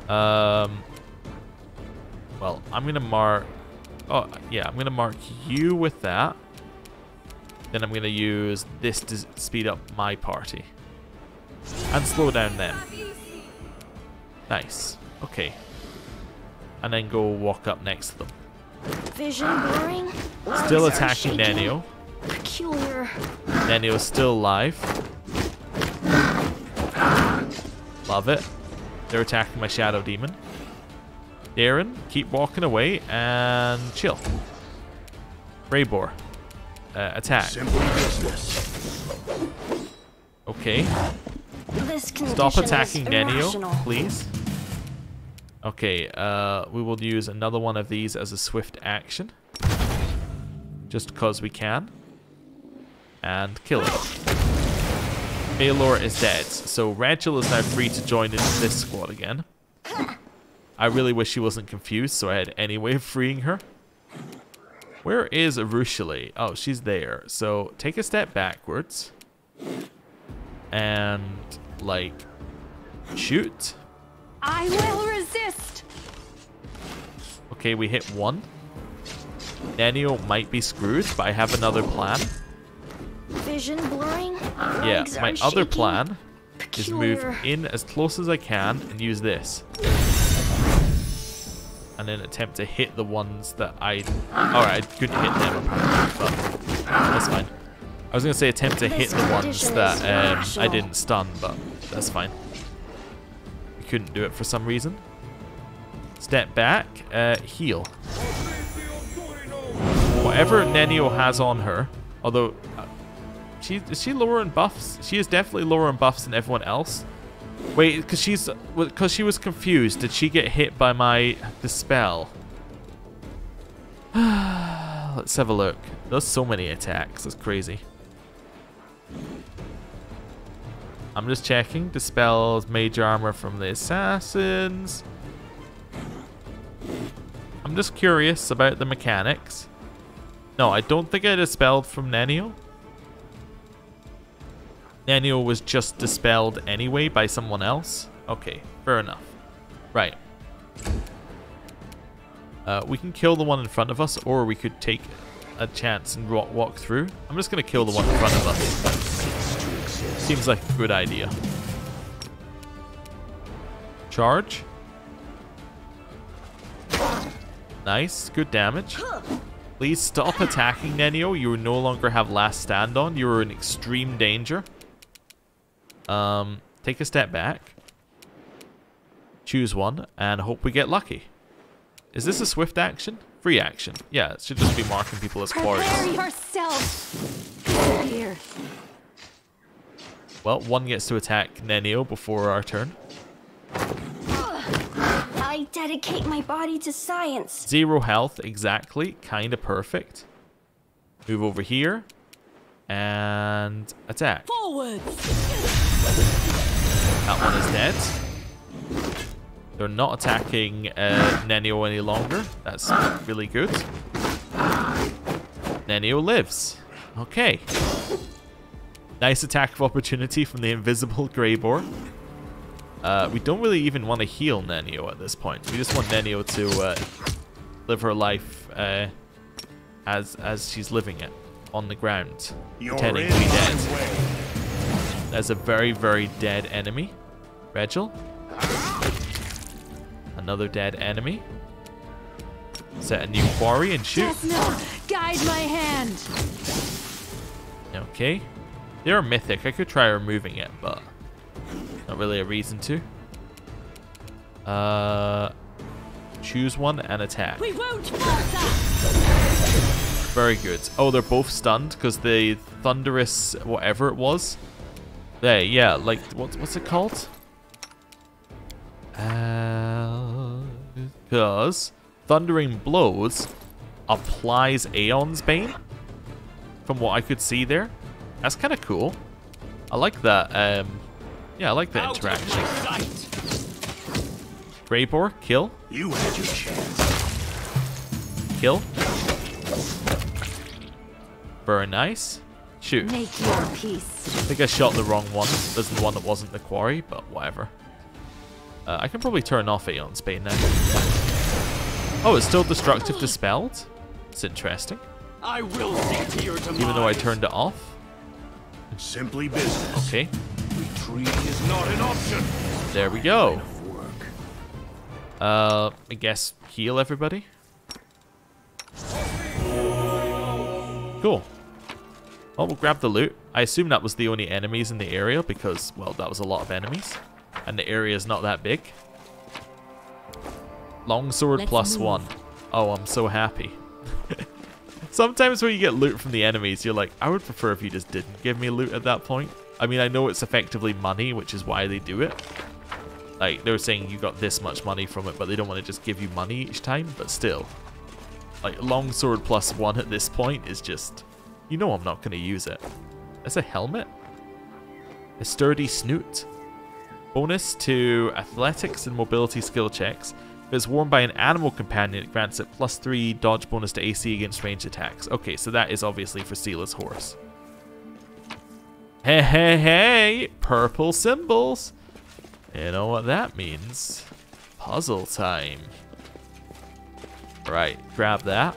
A: Well, I'm gonna mark. Oh yeah, I'm gonna mark you with that. Then I'm gonna use this to speed up my party and slow down them. Nice. Okay. And then go walk up next to them.
E: Vision blurring.
A: Still
E: Legs are
A: attacking
E: shaking.
A: Nenio.
E: Peculiar.
A: Nenio's still alive. Love it. They're attacking my shadow demon. Darren, keep walking away and chill. Raybor. Attack.
D: Simple business.
A: Okay.
E: This
A: Stop attacking
E: condition is
A: Nenio,
E: irrational.
A: please. Okay, we will use another one of these as a swift action. Just because we can. And kill it. Baylor is dead. So Rachel is now free to join into this squad again. I really wish she wasn't confused, so I had any way of freeing her. Where is Arushale? Oh, she's there. So take a step backwards. And, like, shoot.
B: I will resist.
A: Okay, we hit one. Nenio might be screwed, but I have another plan.
E: Vision blurring.
A: Yeah,
E: Legs
A: my
E: are
A: other
E: shaking.
A: plan is move
E: Peculiar.
A: in as close as I can and use this. And then attempt to hit the ones that I... Alright, I couldn't hit them apparently, but that's fine. I was going to say attempt to hit the ones that I didn't stun, but that's fine. We couldn't do it for some reason. Step back, heal. Whatever Nenio has on her, although... is she lower in buffs? She is definitely lower in buffs than everyone else. Wait, because she was confused. Did she get hit by my dispel? Let's have a look. There's so many attacks. That's crazy. I'm just checking. Dispels mage armor from the assassins. I'm just curious about the mechanics. No, I don't think I dispelled from Nenio. Nenio was just dispelled anyway by someone else. Okay, fair enough. Right. We can kill the one in front of us, or we could take a chance and walk through. I'm just going to kill the one in front of us. Seems like a good idea. Charge. Nice, good damage. Please stop attacking Nenio. You no longer have last stand on. You are in extreme danger. Take a step back. Choose one and hope we get lucky. Is this a swift action? Free action. Yeah, it should just be marking people as quarries.
B: Prepare yourself. Disappear.
A: Well, one gets to attack Nenio before our turn.
E: I dedicate my body to science.
A: 0 health, exactly. Kinda perfect. Move over here. And attack.
B: Forward.
A: That one is dead. They're not attacking Nenio any longer. That's really good. Nenio lives. Okay. Nice attack of opportunity from the invisible Greybor. We don't really even want to heal Nenio at this point. We just want Nenio to live her life as she's living it on the ground, pretending to be dead. There's a very, very dead enemy. Rachel. Another dead enemy. Set a new quarry and shoot.
B: Desna, guide my hand.
A: Okay. They're mythic. I could try removing it, but not really a reason to. Choose one and attack.
B: We won't falter!
A: Very good. Oh, they're both stunned because the thunderous whatever it was. There, yeah, like what's it called? Because thundering blows applies Aeon's Bane. From what I could see there, that's kind of cool. I like that. Yeah, I like that interaction. Greybore, kill.
D: You had your chance.
A: Kill. Very nice. Shoot.
B: Make your peace.
A: I think I shot the wrong one. This is the one that wasn't the quarry, but whatever. I can probably turn off Aeon's Bane now. Oh, it's still destructive dispelled? It's interesting.
C: I will see to your demise.
A: Even though I turned it off.
D: Simply business.
A: Okay.
C: Retreat is not an option.
A: There we go. I guess heal everybody. Cool. Well, we'll grab the loot. I assume that was the only enemies in the area because, well, that was a lot of enemies. And the area is not that big. Longsword +1. Oh, I'm so happy. Sometimes when you get loot from the enemies, you're like, I would prefer if you just didn't give me loot at that point. I mean, I know it's effectively money, which is why they do it. Like, they're saying you got this much money from it, but they don't want to just give you money each time, but still. Like, longsword +1 at this point is just... You know I'm not going to use it. That's a helmet? A sturdy snoot. Bonus to athletics and mobility skill checks. If it's worn by an animal companion, it grants it +3 dodge bonus to AC against ranged attacks. Okay, so that is obviously for Seela's horse. Hey, hey, hey! Purple symbols! You know what that means. Puzzle time. Right, grab that.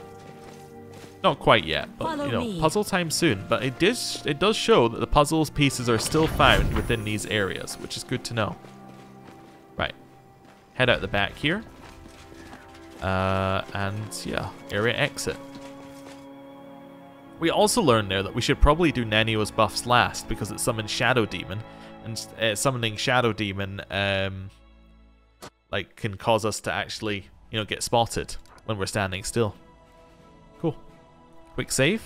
A: Not quite yet, but you know, puzzle time soon. But it does show that the puzzles pieces are still found within these areas, which is good to know. Right. Head out the back here. And yeah, area exit. We also learned there that we should probably do Nenio's buffs last because it summons Shadow Demon. And summoning Shadow Demon like can cause us to actually, you know, get spotted when we're standing still. Cool. Quick save.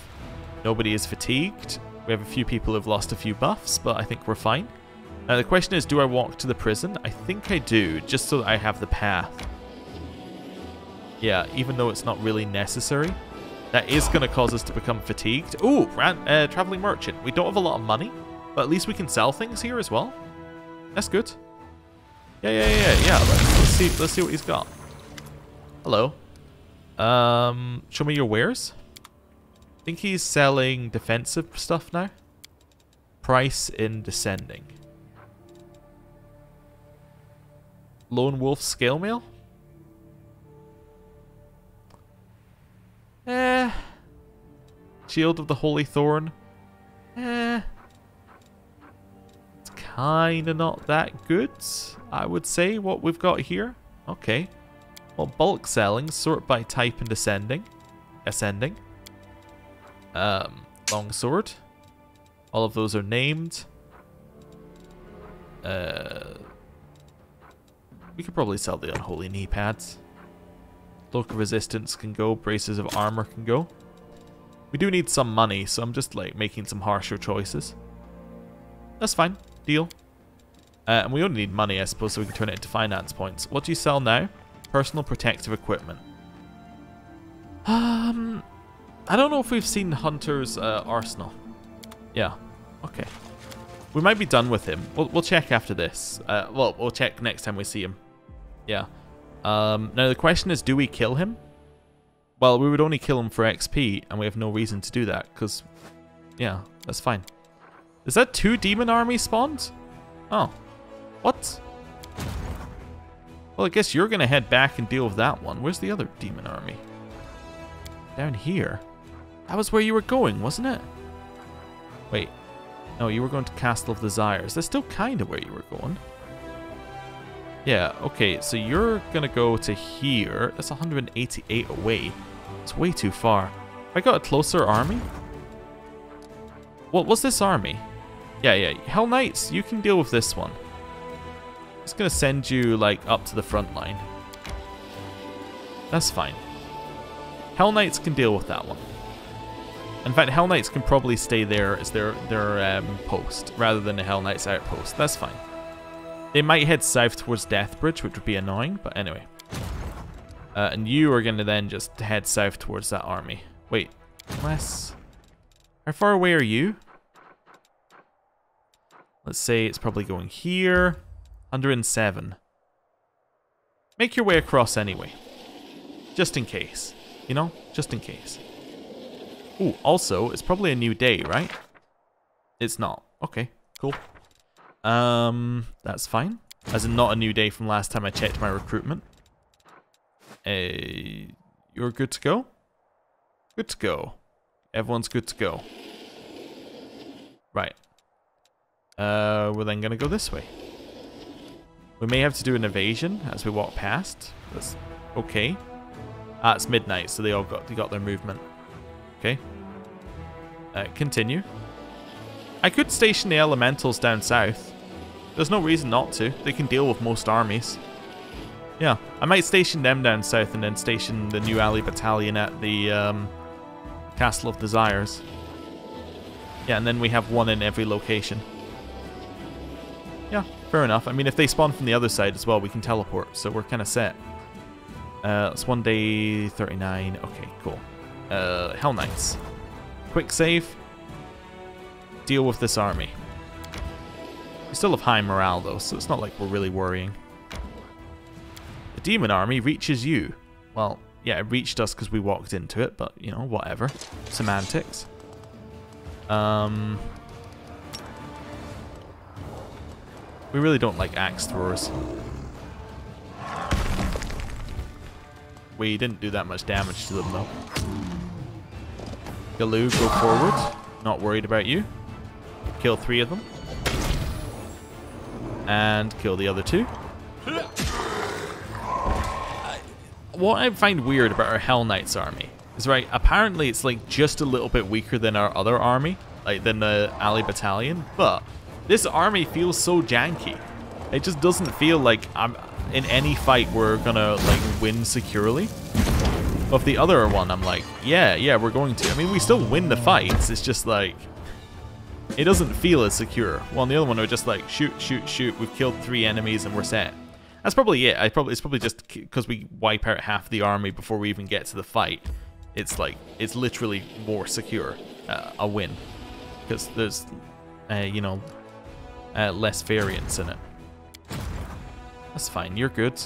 A: Nobody is fatigued. We have a few people who have lost a few buffs, but I think we're fine. Now the question is, do I walk to the prison? I think I do, just so that I have the path. Yeah, even though it's not really necessary. That is going to cause us to become fatigued. Ooh, traveling merchant. We don't have a lot of money, but at least we can sell things here as well. That's good. Yeah. Let's see what he's got. Hello. Show me your wares. I think he's selling defensive stuff now. Price in descending. Lone Wolf Scale Mail. Shield of the Holy Thorn. It's kinda not that good, I would say, what we've got here. Okay. Well, bulk selling, sort by type and ascending. Longsword. All of those are named. We could probably sell the unholy knee pads. Local resistance can go. Braces of armor can go. We do need some money, so I'm just like making some harsher choices. That's fine. Deal. And we only need money, I suppose, so we can turn it into finance points. What do you sell now? Personal protective equipment. I don't know if we've seen Hunter's arsenal. Yeah. Okay. We might be done with him. We'll check after this. Well, we'll check next time we see him. Yeah. Now the question is, do we kill him? Well, we would only kill him for XP, and we have no reason to do that, because... Yeah, that's fine. Is that 2 demon armies spawned? Oh. What? Well, I guess you're going to head back and deal with that one. Where's the other demon army? Down here. That was where you were going, wasn't it? Wait. No, you were going to Castle of Desires. That's still kind of where you were going. Yeah, okay, so you're going to go to here. That's 188 away. It's way too far. Have I got a closer army? What was this army? Yeah. Hell Knights, you can deal with this one. It's going to send you, like, up to the front line. That's fine. Hell Knights can deal with that one. In fact, Hell Knights can probably stay there as their post, rather than a Hell Knights outpost. That's fine. They might head south towards Deathbridge, which would be annoying, but anyway. And you are going to then just head south towards that army. Wait, unless... How far away are you? Let's say it's probably going here. 107. Make your way across anyway. Just in case. You know? Just in case. Ooh, also, it's probably a new day, right? It's not. Okay, cool. That's fine. As in not a new day from last time I checked my recruitment. You're good to go? Good to go. Everyone's good to go. Right. We're then gonna go this way. We may have to do an evasion as we walk past. That's okay. Ah, it's midnight, so they got their movement. Okay. Continue. I could station the elementals down south. There's no reason not to. They can deal with most armies. Yeah, I might station them down south and then station the new ally battalion at the Castle of Desires. Yeah, and then we have one in every location. Yeah, fair enough. I mean, if they spawn from the other side as well, we can teleport, so we're kind of set. It's 1 day 39. Okay, cool. Hell Knights. Quick save. Deal with this army. We still have high morale, though, so it's not like we're really worrying. The demon army reaches you. Well, yeah, it reached us because we walked into it, but, you know, whatever. Semantics. We really don't like axe throwers. We didn't do that much damage to them, though. Galoo, go forward. Not worried about you. Kill 3 of them. And kill the other 2. What I find weird about our Hell Knights army is, right, apparently it's like just a little bit weaker than our other army, like than the ally battalion, but this army feels so janky. It just doesn't feel like in any fight we're gonna like win securely. But the other one, I'm like, yeah, we're going to. I mean, we still win the fights. It's just like it doesn't feel as secure. While the other one, we're just like shoot. We've killed 3 enemies and we're set. That's probably it. It's probably just because we wipe out half the army before we even get to the fight. It's like it's literally more secure, a win, because there's, you know, less variance in it. That's fine. You're good.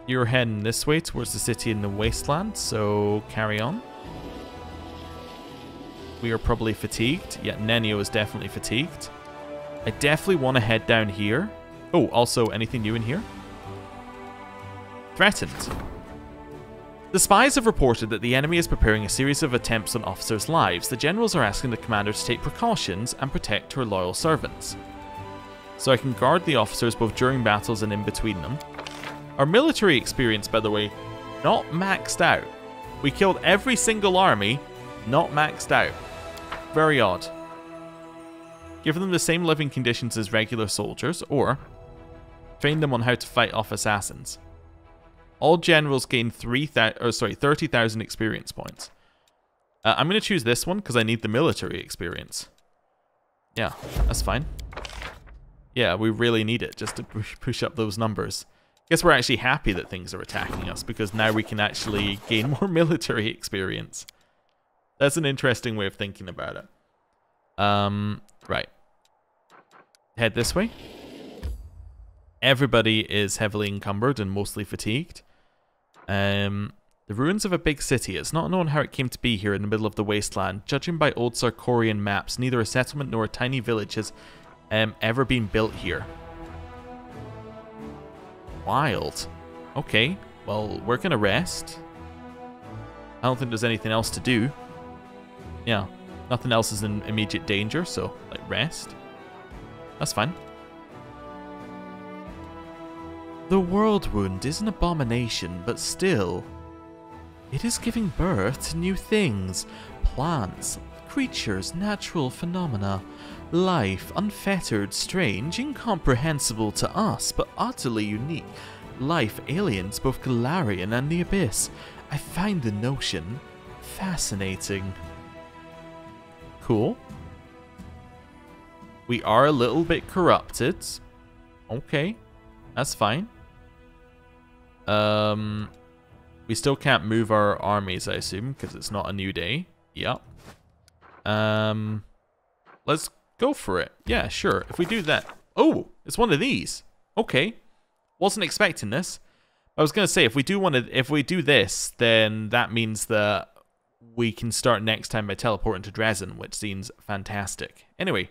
A: You're heading this way towards the city in the wasteland, so carry on. We are probably fatigued. Yeah, Nenio is definitely fatigued. I definitely want to head down here. Oh, also, anything new in here? Threatened. The spies have reported that the enemy is preparing a series of attempts on officers' lives. The generals are asking the commander to take precautions and protect her loyal servants. So I can guard the officers both during battles and in between them. Our military experience, by the way, not maxed out. We killed every single army, not maxed out. Very odd. Give them the same living conditions as regular soldiers, or train them on how to fight off assassins. All generals gain 30,000 experience points. I'm going to choose this one because I need the military experience. Yeah, that's fine. Yeah, we really need it just to push up those numbers. Guess we're actually happy that things are attacking us because now we can actually gain more military experience. That's an interesting way of thinking about it. Right. Head this way. Everybody is heavily encumbered and mostly fatigued. The ruins of a big city. It's not known how it came to be here in the middle of the wasteland. Judging by old Sarkorian maps, neither a settlement nor a tiny village has ever been built here. Wild. Okay, well, we're gonna rest. I don't think there's anything else to do. Yeah, nothing else is in immediate danger, so, like, rest. That's fine. The Worldwound is an abomination, but still, it is giving birth to new things. Plants, Creatures, natural phenomena. Life, unfettered, strange, incomprehensible to us, but utterly unique. Life, aliens, both Golarion and the Abyss. I find the notion fascinating. Cool. We are a little bit corrupted. Okay, that's fine. We still can't move our armies, I assume, because it's not a new day. Yep. Let's go for it. Yeah, sure. If we do that... Oh, it's one of these. Okay. Wasn't expecting this. I was going to say, if we do this, then that means that we can start next time by teleporting to Dresden, which seems fantastic. Anyway,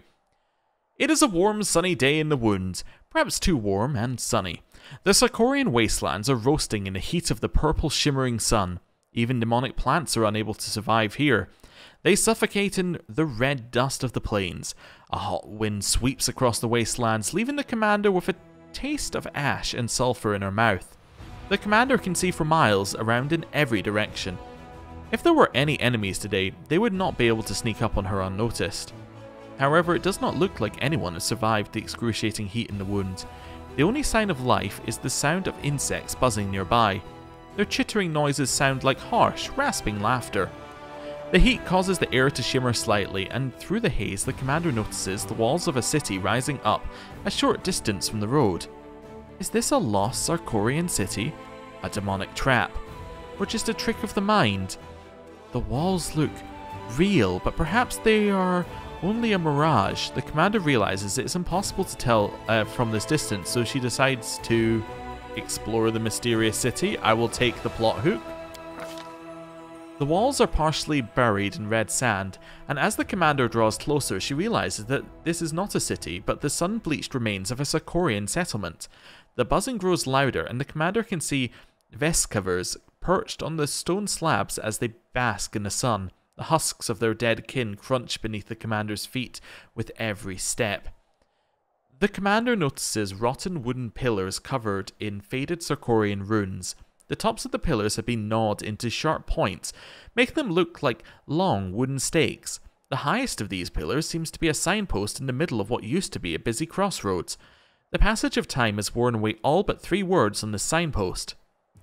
A: it is a warm, sunny day in the Wound. Perhaps too warm and sunny. The Sarkorian wastelands are roasting in the heat of the purple shimmering sun. Even demonic plants are unable to survive here. They suffocate in the red dust of the plains. A hot wind sweeps across the wastelands, leaving the commander with a taste of ash and sulfur in her mouth. The commander can see for miles around in every direction. If there were any enemies today, they would not be able to sneak up on her unnoticed. However, it does not look like anyone has survived the excruciating heat in the Wound. The only sign of life is the sound of insects buzzing nearby. Their chittering noises sound like harsh, rasping laughter. The heat causes the air to shimmer slightly, and through the haze the commander notices the walls of a city rising up a short distance from the road. Is this a lost Sarkorian city? A demonic trap? Or just a trick of the mind? The walls look real, but perhaps they are only a mirage. The commander realizes it is impossible to tell from this distance, so she decides to explore the mysterious city. I will take the plot hook. The walls are partially buried in red sand, and as the commander draws closer, she realizes that this is not a city, but the sun-bleached remains of a Sarkorian settlement. The buzzing grows louder, and the commander can see Vescavers perched on the stone slabs as they bask in the sun. The husks of their dead kin crunch beneath the commander's feet with every step. The commander notices rotten wooden pillars covered in faded Sarkorian runes. The tops of the pillars have been gnawed into sharp points, making them look like long wooden stakes. The highest of these pillars seems to be a signpost in the middle of what used to be a busy crossroads. The passage of time has worn away all but 3 words on the signpost: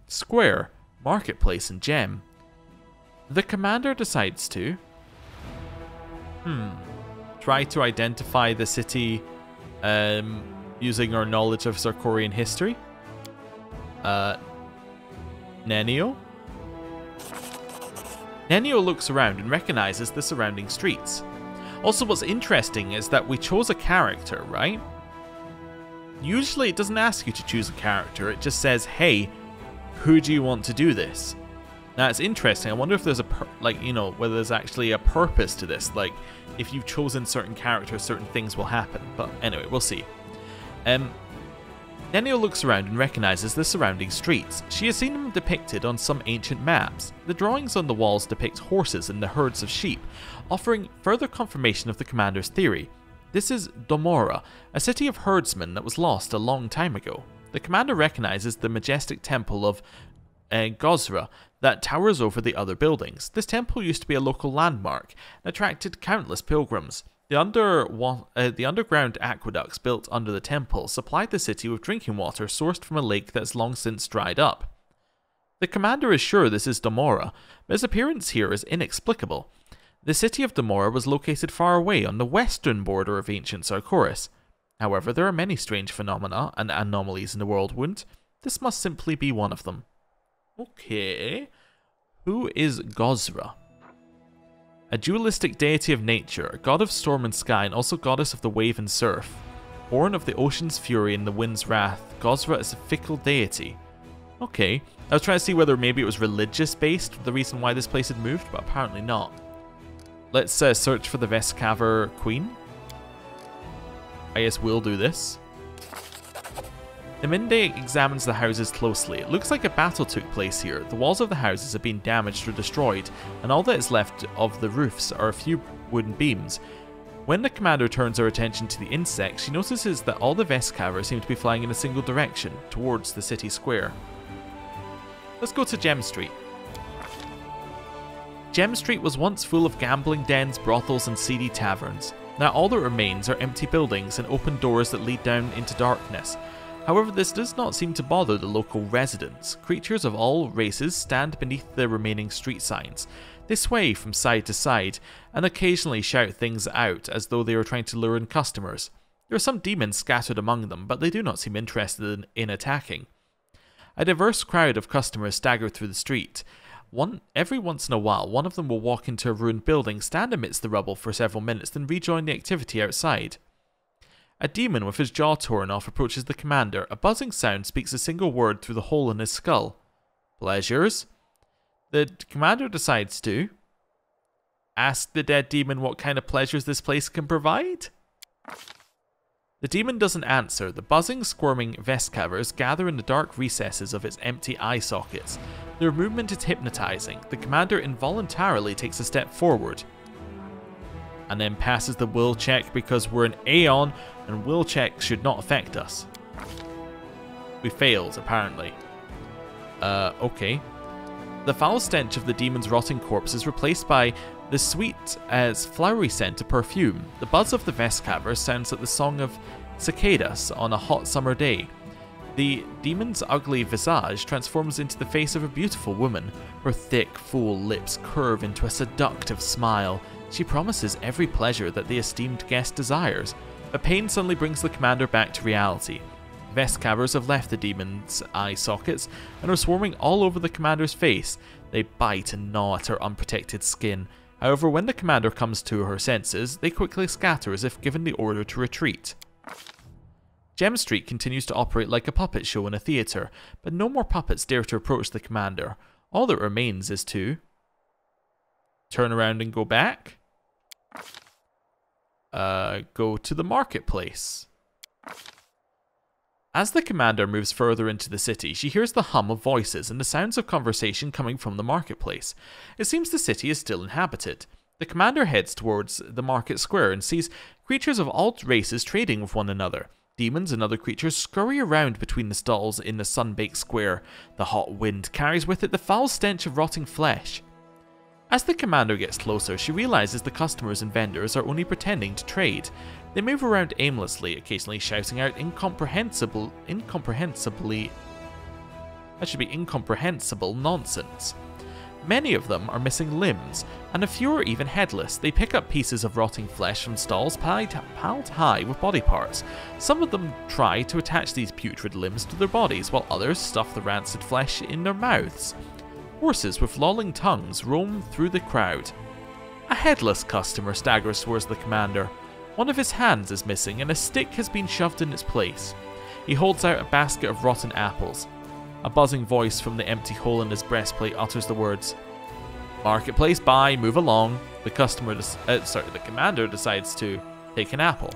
A: Square, Marketplace, and Gem. The commander decides to try to identify the city using our knowledge of Sarkorian history. Nenio? Nenio looks around and recognizes the surrounding streets. Also, what's interesting is that we chose a character, right? Usually it doesn't ask you to choose a character, it just says, hey, who do you want to do this? Now, it's interesting. I wonder if there's whether there's actually a purpose to this. Like, if you've chosen certain characters, certain things will happen. But anyway, we'll see. Nenio looks around and recognizes the surrounding streets. She has seen them depicted on some ancient maps. The drawings on the walls depict horses and the herds of sheep, offering further confirmation of the commander's theory. This is Domora, a city of herdsmen that was lost a long time ago. The commander recognizes the majestic temple of Gozra that towers over the other buildings. This temple used to be a local landmark and attracted countless pilgrims. The underground aqueducts built under the temple supplied the city with drinking water sourced from a lake that has long since dried up. The commander is sure this is Domora, but his appearance here is inexplicable. The city of Domora was located far away on the western border of ancient Sarkoris. However, there are many strange phenomena and anomalies in the Worldwound. This must simply be one of them. Okay. Who is Gozra? A dualistic deity of nature, a god of storm and sky, and also goddess of the wave and surf. Born of the ocean's fury and the wind's wrath, Gozra is a fickle deity. Okay. I was trying to see whether maybe it was religious based, the reason why this place had moved, but apparently not. Let's search for the Vescaver Queen. I guess we'll do this. The Minde examines the houses closely. It looks like a battle took place here. The walls of the houses have been damaged or destroyed, and all that is left of the roofs are a few wooden beams. When the commander turns her attention to the insects, she notices that all the Vescaver seem to be flying in a single direction, towards the city square. Let's go to Gem Street. Gem Street was once full of gambling dens, brothels, and seedy taverns. Now all that remains are empty buildings and open doors that lead down into darkness. However, this does not seem to bother the local residents. Creatures of all races stand beneath the remaining street signs. They sway from side to side, and occasionally shout things out as though they are trying to lure in customers. There are some demons scattered among them, but they do not seem interested in attacking. A diverse crowd of customers stagger through the street. Every once in a while, one of them will walk into a ruined building, stand amidst the rubble for several minutes, then rejoin the activity outside. A demon with his jaw torn off approaches the commander. A buzzing sound speaks a single word through the hole in his skull. Pleasures? The commander decides to ask the dead demon what kind of pleasures this place can provide. The demon doesn't answer. The buzzing, squirming Vescavers gather in the dark recesses of its empty eye sockets. Their movement is hypnotizing. The commander involuntarily takes a step forward and then passes the will check because we're an Aeon and will checks should not affect us. We failed, apparently. Okay. The foul stench of the demon's rotting corpse is replaced by the sweet as flowery scent of perfume. The buzz of the Vescaver sounds like the song of cicadas on a hot summer day. The demon's ugly visage transforms into the face of a beautiful woman. Her thick, full lips curve into a seductive smile. She promises every pleasure that the esteemed guest desires. But pain suddenly brings the commander back to reality. Vescavers have left the demon's eye sockets and are swarming all over the commander's face. They bite and gnaw at her unprotected skin. However, when the commander comes to her senses, they quickly scatter as if given the order to retreat. Gem Street continues to operate like a puppet show in a theatre, but no more puppets dare to approach the commander. All that remains is to turn around and go back. Go to the marketplace. As the commander moves further into the city, she hears the hum of voices and the sounds of conversation coming from the marketplace. It seems the city is still inhabited. The commander heads towards the market square and sees creatures of all races trading with one another. Demons and other creatures scurry around between the stalls in the sun-baked square. The hot wind carries with it the foul stench of rotting flesh. As the commander gets closer, she realizes the customers and vendors are only pretending to trade. They move around aimlessly, occasionally shouting out incomprehensible nonsense. Many of them are missing limbs, and a few are even headless. They pick up pieces of rotting flesh from stalls piled high with body parts. Some of them try to attach these putrid limbs to their bodies, while others stuff the rancid flesh in their mouths. Horses with lolling tongues roam through the crowd. A headless customer staggers towards the commander. One of his hands is missing and a stick has been shoved in its place. He holds out a basket of rotten apples. A buzzing voice from the empty hole in his breastplate utters the words, "Marketplace buy, move along." The commander decides to take an apple.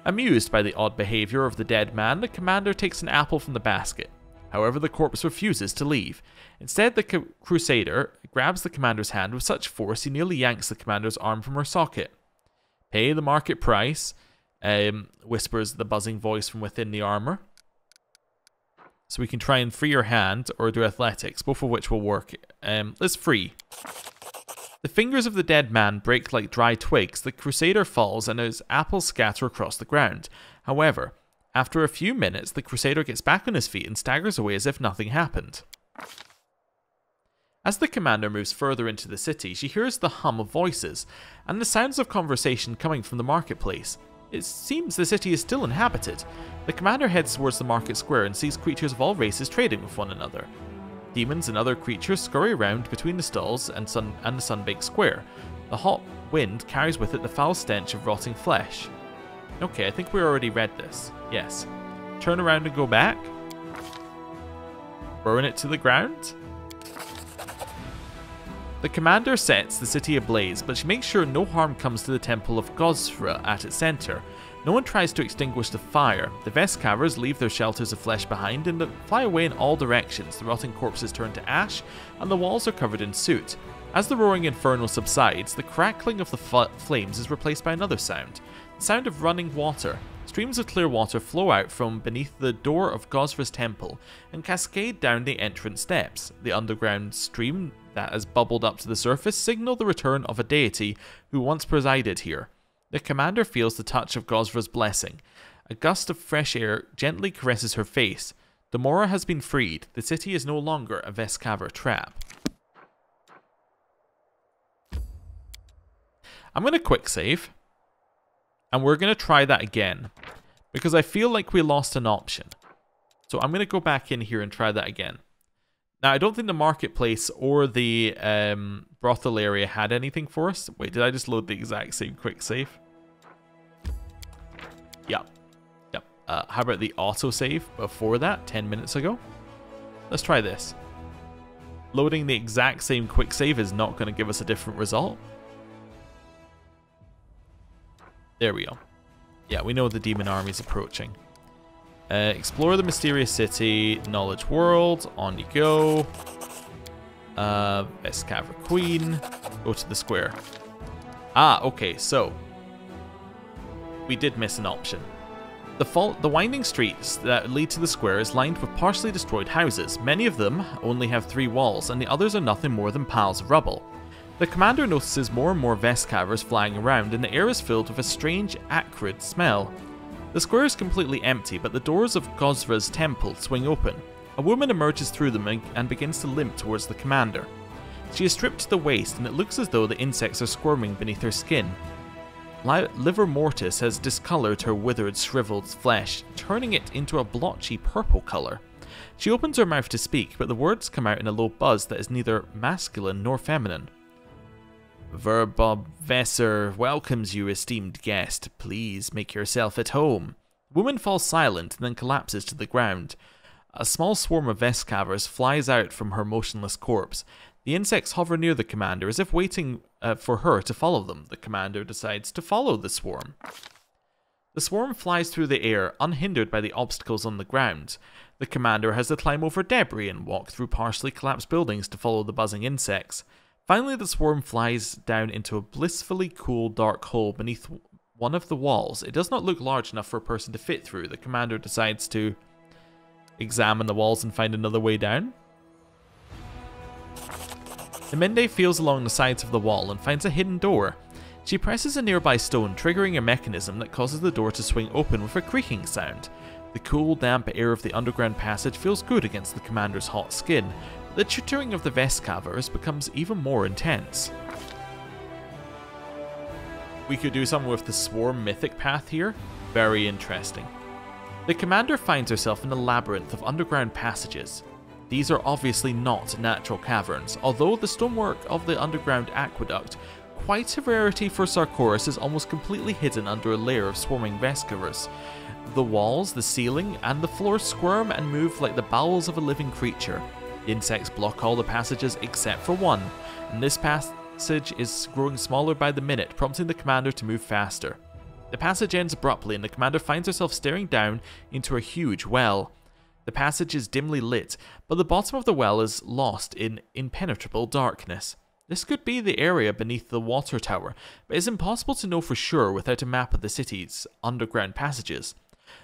A: Amused by the odd behavior of the dead man, the commander takes an apple from the basket. However, the corpse refuses to leave. Instead, the crusader grabs the commander's hand with such force he nearly yanks the commander's arm from her socket. "Pay the market price," whispers the buzzing voice from within the armor. So we can try and free your hand or do athletics, both of which will work. Let's free. The fingers of the dead man break like dry twigs. The crusader falls and his apples scatter across the ground. However, after a few minutes, the crusader gets back on his feet and staggers away as if nothing happened. As the commander moves further into the city, she hears the hum of voices and the sounds of conversation coming from the marketplace. It seems the city is still inhabited. The commander heads towards the market square and sees creatures of all races trading with one another. Demons and other creatures scurry around between the stalls and the sun-baked square. The hot wind carries with it the foul stench of rotting flesh. Okay, I think we already read this. Yes. Turn around and go back. Burn it to the ground. The commander sets the city ablaze, but she makes sure no harm comes to the temple of Gosfra at its center. No one tries to extinguish the fire. The Vescavers leave their shelters of flesh behind and fly away in all directions. The rotting corpses turn to ash, and the walls are covered in soot. As the roaring inferno subsides, the crackling of the flames is replaced by another sound. The sound of running water. streams of clear water flow out from beneath the door of Gosra's temple and cascade down the entrance steps. The underground stream that has bubbled up to the surface signal the return of a deity who once presided here. The commander feels the touch of Gosra's blessing. A gust of fresh air gently caresses her face. Demora has been freed. The city is no longer a Vescaver trap. I'm going to quick save. And we're going to try that again. Because I feel like we lost an option. So I'm going to go back in here and try that again. Now, I don't think the marketplace or the brothel area had anything for us. Wait, did I just load the exact same quick save? Yeah. Yep. How about the autosave before that, 10 minutes ago? Let's try this. Loading the exact same quick save is not going to give us a different result. There we go. Yeah, we know the demon army is approaching. Explore the mysterious city, knowledge world, on you go. Vescaver Queen, go to the square. Ah, okay, so we did miss an option. The winding streets that lead to the square is lined with partially destroyed houses. Many of them only have 3 walls, and the others are nothing more than piles of rubble. The commander notices more and more Vescavers flying around, and the air is filled with a strange, acrid smell. The square is completely empty, but the doors of Gosra's temple swing open. A woman emerges through them and begins to limp towards the commander. She is stripped to the waist, and it looks as though the insects are squirming beneath her skin. Livor mortis has discolored her withered, shriveled flesh, turning it into a blotchy purple colour. She opens her mouth to speak, but the words come out in a low buzz that is neither masculine nor feminine. Verbob Vesser welcomes you, esteemed guest. Please make yourself at home. The woman falls silent and then collapses to the ground. A small swarm of Vescavers flies out from her motionless corpse. The insects hover near the commander as if waiting for her to follow them. The commander decides to follow the swarm. The swarm flies through the air, unhindered by the obstacles on the ground. The commander has to climb over debris and walk through partially collapsed buildings to follow the buzzing insects. Finally, the swarm flies down into a blissfully cool dark hole beneath one of the walls. It does not look large enough for a person to fit through. The commander decides to examine the walls and find another way down. The Mende feels along the sides of the wall and finds a hidden door. She presses a nearby stone, triggering a mechanism that causes the door to swing open with a creaking sound. The cool, damp air of the underground passage feels good against the commander's hot skin. The chittering of the Vescavers becomes even more intense. We could do something with the Swarm Mythic path here. Very interesting. The commander finds herself in a labyrinth of underground passages. These are obviously not natural caverns, although the stonework of the underground aqueduct, quite a rarity for Sarkoris, is almost completely hidden under a layer of swarming Vescavers. The walls, the ceiling, and the floor squirm and move like the bowels of a living creature. The insects block all the passages except for one, and this passage is growing smaller by the minute, prompting the commander to move faster. The passage ends abruptly, and the commander finds herself staring down into a huge well. The passage is dimly lit, but the bottom of the well is lost in impenetrable darkness. This could be the area beneath the water tower, but it's impossible to know for sure without a map of the city's underground passages.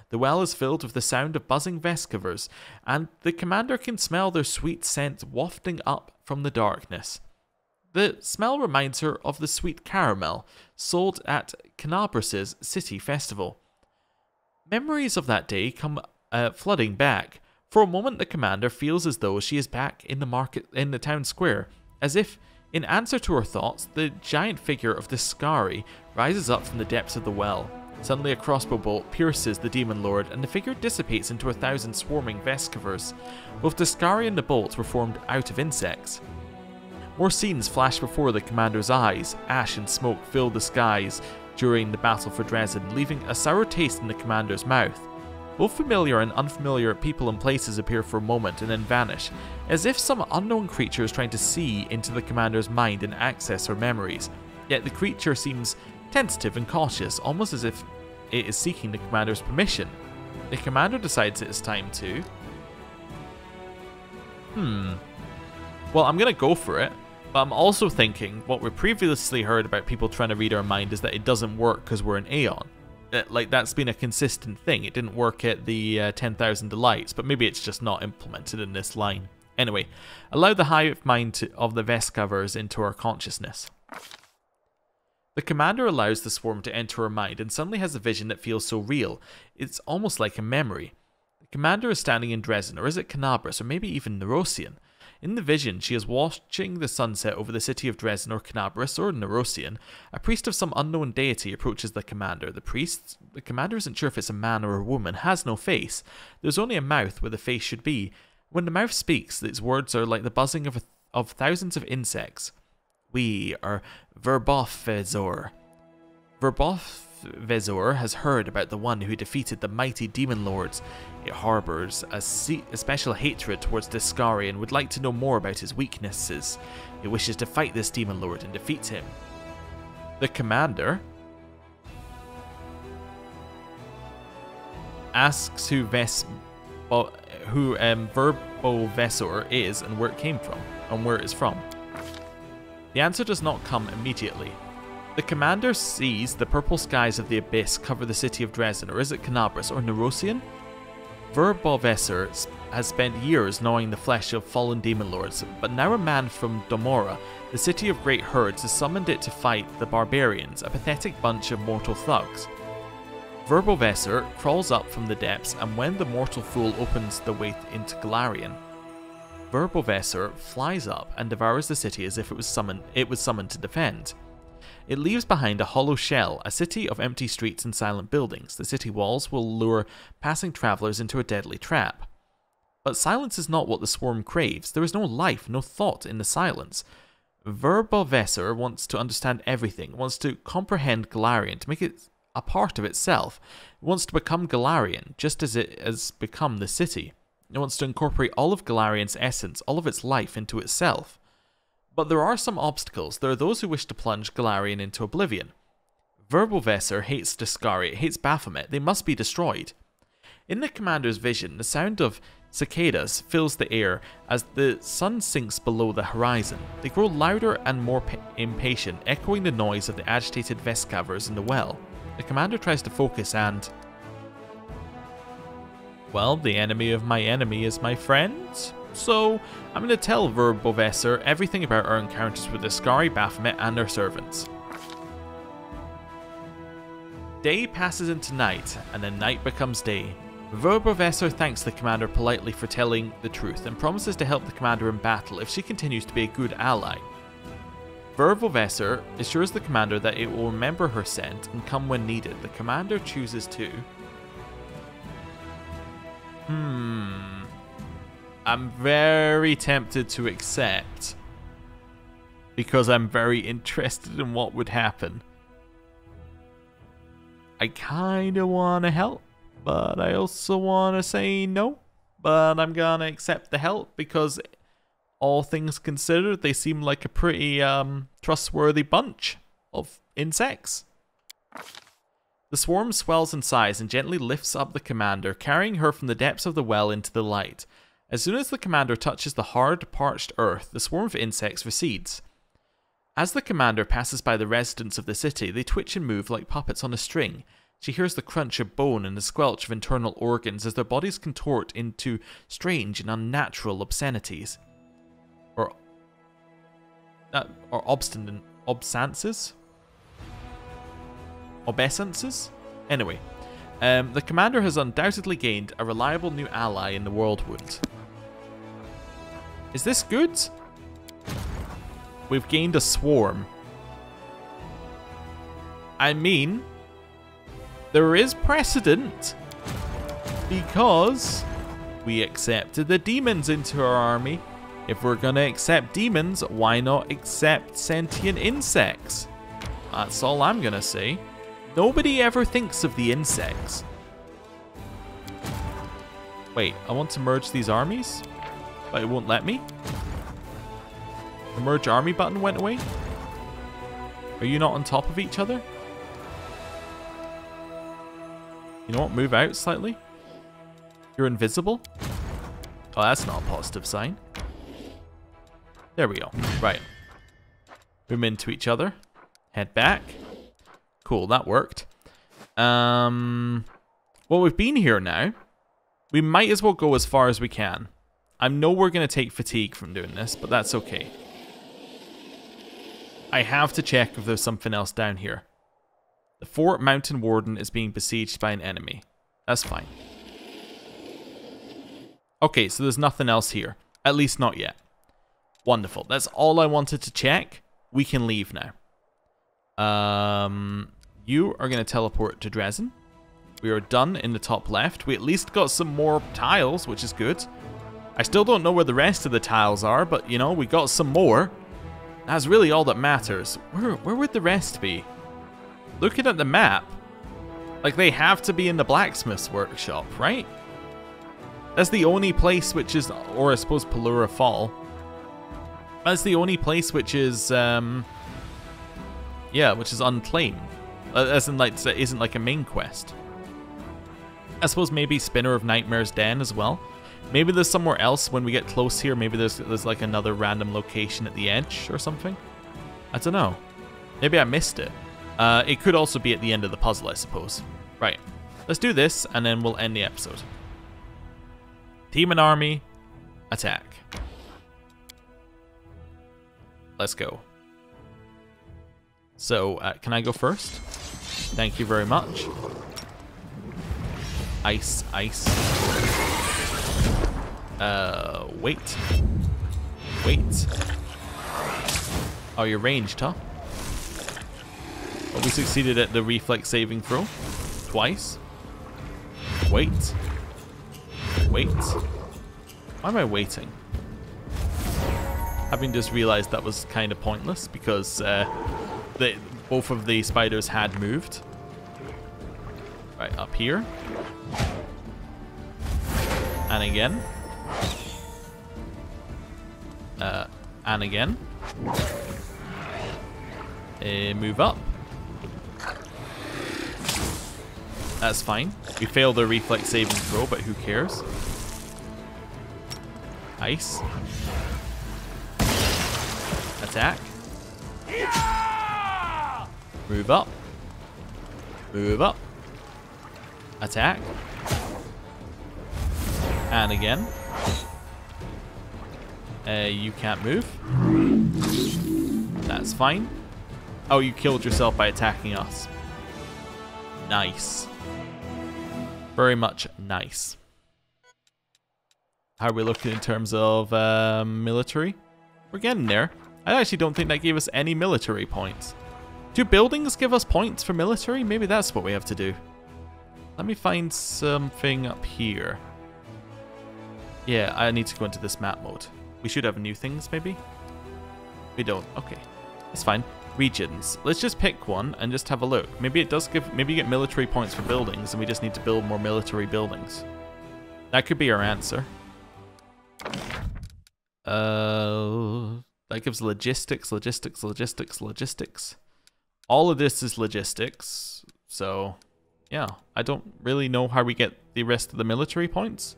A: The well is filled with the sound of buzzing Vescavers, and the commander can smell their sweet scent wafting up from the darkness. The smell reminds her of the sweet caramel sold at Canabris's city festival. Memories of that day come flooding back. For a moment, the commander feels as though she is back in the town square, as if, in answer to her thoughts, the giant figure of Deskari rises up from the depths of the well. Suddenly, a crossbow bolt pierces the demon lord, and the figure dissipates into 1,000 swarming Vescavers. Both Deskari and the bolt were formed out of insects. More scenes flash before the commander's eyes. Ash and smoke fill the skies during the battle for Dresden, leaving a sour taste in the commander's mouth. Both familiar and unfamiliar people and places appear for a moment and then vanish, as if some unknown creature is trying to see into the commander's mind and access her memories. Yet the creature seems tentative and cautious, almost as if it is seeking the commander's permission. The commander decides it is time to... Well, I'm going to go for it, but I'm also thinking what we previously heard about people trying to read our mind is that it doesn't work because we're an Aeon. like that's been a consistent thing. It didn't work at the 10,000 Delights, but maybe it's just not implemented in this line. Anyway, allow the hive mind of the Vescavers into our consciousness. The commander allows the swarm to enter her mind and suddenly has a vision that feels so real. It's almost like a memory. The commander is standing in Dresden, or is it Canabras, or maybe even Nerosian? In the vision, she is watching the sunset over the city of Dresden or Canabras or Nerosian. A priest of some unknown deity approaches the commander. The commander isn't sure if it's a man or a woman, has no face. There's only a mouth where the face should be. When the mouth speaks, its words are like the buzzing of thousands of insects. We are Verbofvezor. Verbofvezor has heard about the one who defeated the mighty demon lords. It harbours a special hatred towards Deskari and would like to know more about his weaknesses. It wishes to fight this demon lord and defeat him. The commander asks who Verbovesor is and where it came from, and where it is from. The answer does not come immediately. The commander sees the purple skies of the abyss cover the city of Dresden, or is it Canabras or Nerosian? Verbovesor has spent years gnawing the flesh of fallen demon lords, but now a man from Domora, the city of great herds, has summoned it to fight the barbarians, a pathetic bunch of mortal thugs. Verbovesor crawls up from the depths, and when the mortal fool opens the way into Golarion, Verbovesor flies up and devours the city as if it was summoned to defend. It leaves behind a hollow shell, a city of empty streets and silent buildings. The city walls will lure passing travellers into a deadly trap. But silence is not what the swarm craves. There is no life, no thought in the silence. Verbovesor wants to understand everything, wants to comprehend Golarion, to make it a part of itself. It wants to become Golarion, just as it has become the city. It wants to incorporate all of Golarion's essence, all of its life into itself. But there are some obstacles. There are those who wish to plunge Golarion into oblivion. Verbovesor hates Deskari, it hates Baphomet. They must be destroyed. In the commander's vision, the sound of cicadas fills the air as the sun sinks below the horizon. They grow louder and more impatient, echoing the noise of the agitated Vescavers in the well. The commander tries to focus and... well, the enemy of my enemy is my friend. So, I'm going to tell Verbovesor everything about our encounters with Deskari, Baphomet, and their servants. Day passes into night, and then night becomes day. Verbovesor thanks the commander politely for telling the truth, and promises to help the commander in battle if she continues to be a good ally. Verbovesor assures the commander that it will remember her scent and come when needed. The commander chooses to... I'm very tempted to accept, because I'm very interested in what would happen. I kind of want to help, but I also want to say no. But I'm going to accept the help because, all things considered, they seem like a pretty trustworthy bunch of insects. The swarm swells in size and gently lifts up the commander, carrying her from the depths of the well into the light. As soon as the commander touches the hard, parched earth, the swarm of insects recedes. As the commander passes by the residents of the city, they twitch and move like puppets on a string. She hears the crunch of bone and the squelch of internal organs as their bodies contort into strange and unnatural obscenities. Or obstinate obsances? Obeisances? Anyway, the commander has undoubtedly gained a reliable new ally in the Worldwound. Is this good? We've gained a swarm. I mean, there is precedent, because we accepted the demons into our army. If we're gonna accept demons, why not accept sentient insects? That's all I'm gonna say. Nobody ever thinks of the insects. Wait, I want to merge these armies, but it won't let me? The merge army button went away? Are you not on top of each other? You know what, move out slightly. You're invisible? Oh, that's not a positive sign. There we go. Right. Boom into each other. Head back. Cool, that worked. Well, we've been here now. We might as well go as far as we can. I know we're going to take fatigue from doing this, but that's okay. I have to check if there's something else down here. The Fort Mountain Warden is being besieged by an enemy. That's fine. Okay, so there's nothing else here. At least not yet. Wonderful. That's all I wanted to check. We can leave now. You are going to teleport to Dresden. We are done in the top left. We at least got some more tiles, which is good. I still don't know where the rest of the tiles are, but, you know, we got some more. That's really all that matters. Where would the rest be? Looking at the map, like, they have to be in the blacksmith's workshop, right? That's the only place which is, or I suppose Pelura Fall. That's the only place which is, yeah, which is unclaimed. As in, like, that isn't like a main quest. I suppose maybe Spinner of Nightmare's Den as well. Maybe there's somewhere else when we get close here. Maybe there's like another random location at the edge or something. I don't know. Maybe I missed it. It could also be at the end of the puzzle, I suppose. Right. Let's do this, and then we'll end the episode. Team and army, attack. Let's go. So, can I go first? Thank you very much. Ice, ice. Wait. Wait. Oh, you're ranged, huh? But we succeeded at the reflex saving throw. Twice. Wait. Wait. Why am I waiting? Having just realized that was kind of pointless because both of the spiders had moved. Right, up here. And again. And again. Move up. That's fine. We failed the reflex saving throw, but who cares? Ice. Attack. Move up. Move up. Attack. And again. You can't move. That's fine. Oh, you killed yourself by attacking us. Nice. Very much nice. How are we looking in terms of military? We're getting there. I actually don't think that gave us any military points. Do buildings give us points for military? Maybe that's what we have to do. Let me find something up here. Yeah, I need to go into this map mode. We should have new things, maybe? We don't. Okay. That's fine. Regions. Let's just pick one and just have a look. Maybe it does give... Maybe you get military points for buildings and we just need to build more military buildings. That could be our answer. That gives logistics, logistics, logistics, logistics. All of this is logistics. So, yeah. I don't really know how we get the rest of the military points.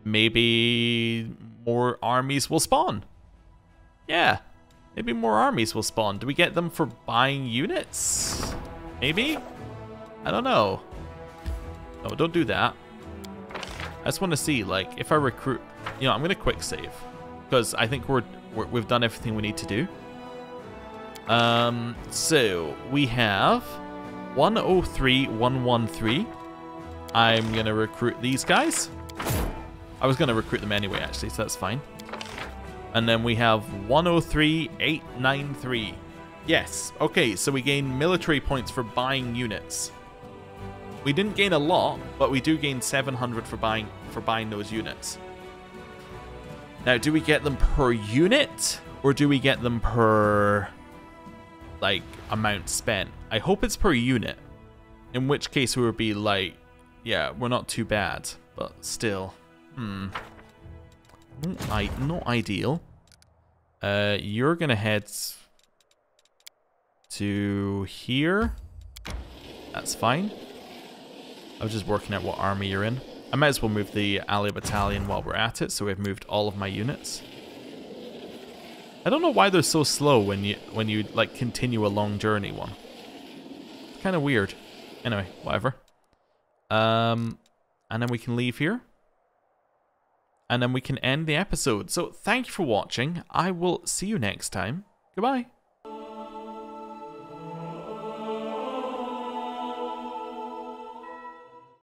A: Maybe more armies will spawn. Yeah. Maybe more armies will spawn. Do we get them for buying units? Maybe? I don't know. No, don't do that. I just want to see, like, if I recruit... You know, I'm going to quick save. Because I think we've done everything we need to do. So, we have 103, 113. I'm going to recruit these guys. I was going to recruit them anyway, actually, so that's fine. And then we have 103, 893. Yes, okay, so we gain military points for buying units. We didn't gain a lot, but we do gain 700 for buying those units. Now, do we get them per unit? Or do we get them per, like, amount spent? I hope it's per unit. In which case we would be like, yeah, we're not too bad. But still, not ideal. You're gonna head to here. That's fine. I was just working out what army you're in. I might as well move the ally battalion while we're at it, so we've moved all of my units. I don't know why they're so slow when you like continue a long journey one. It's kind of weird. Anyway, whatever. And then we can leave here. And then we can end the episode. So thank you for watching. I will see you next time. Goodbye.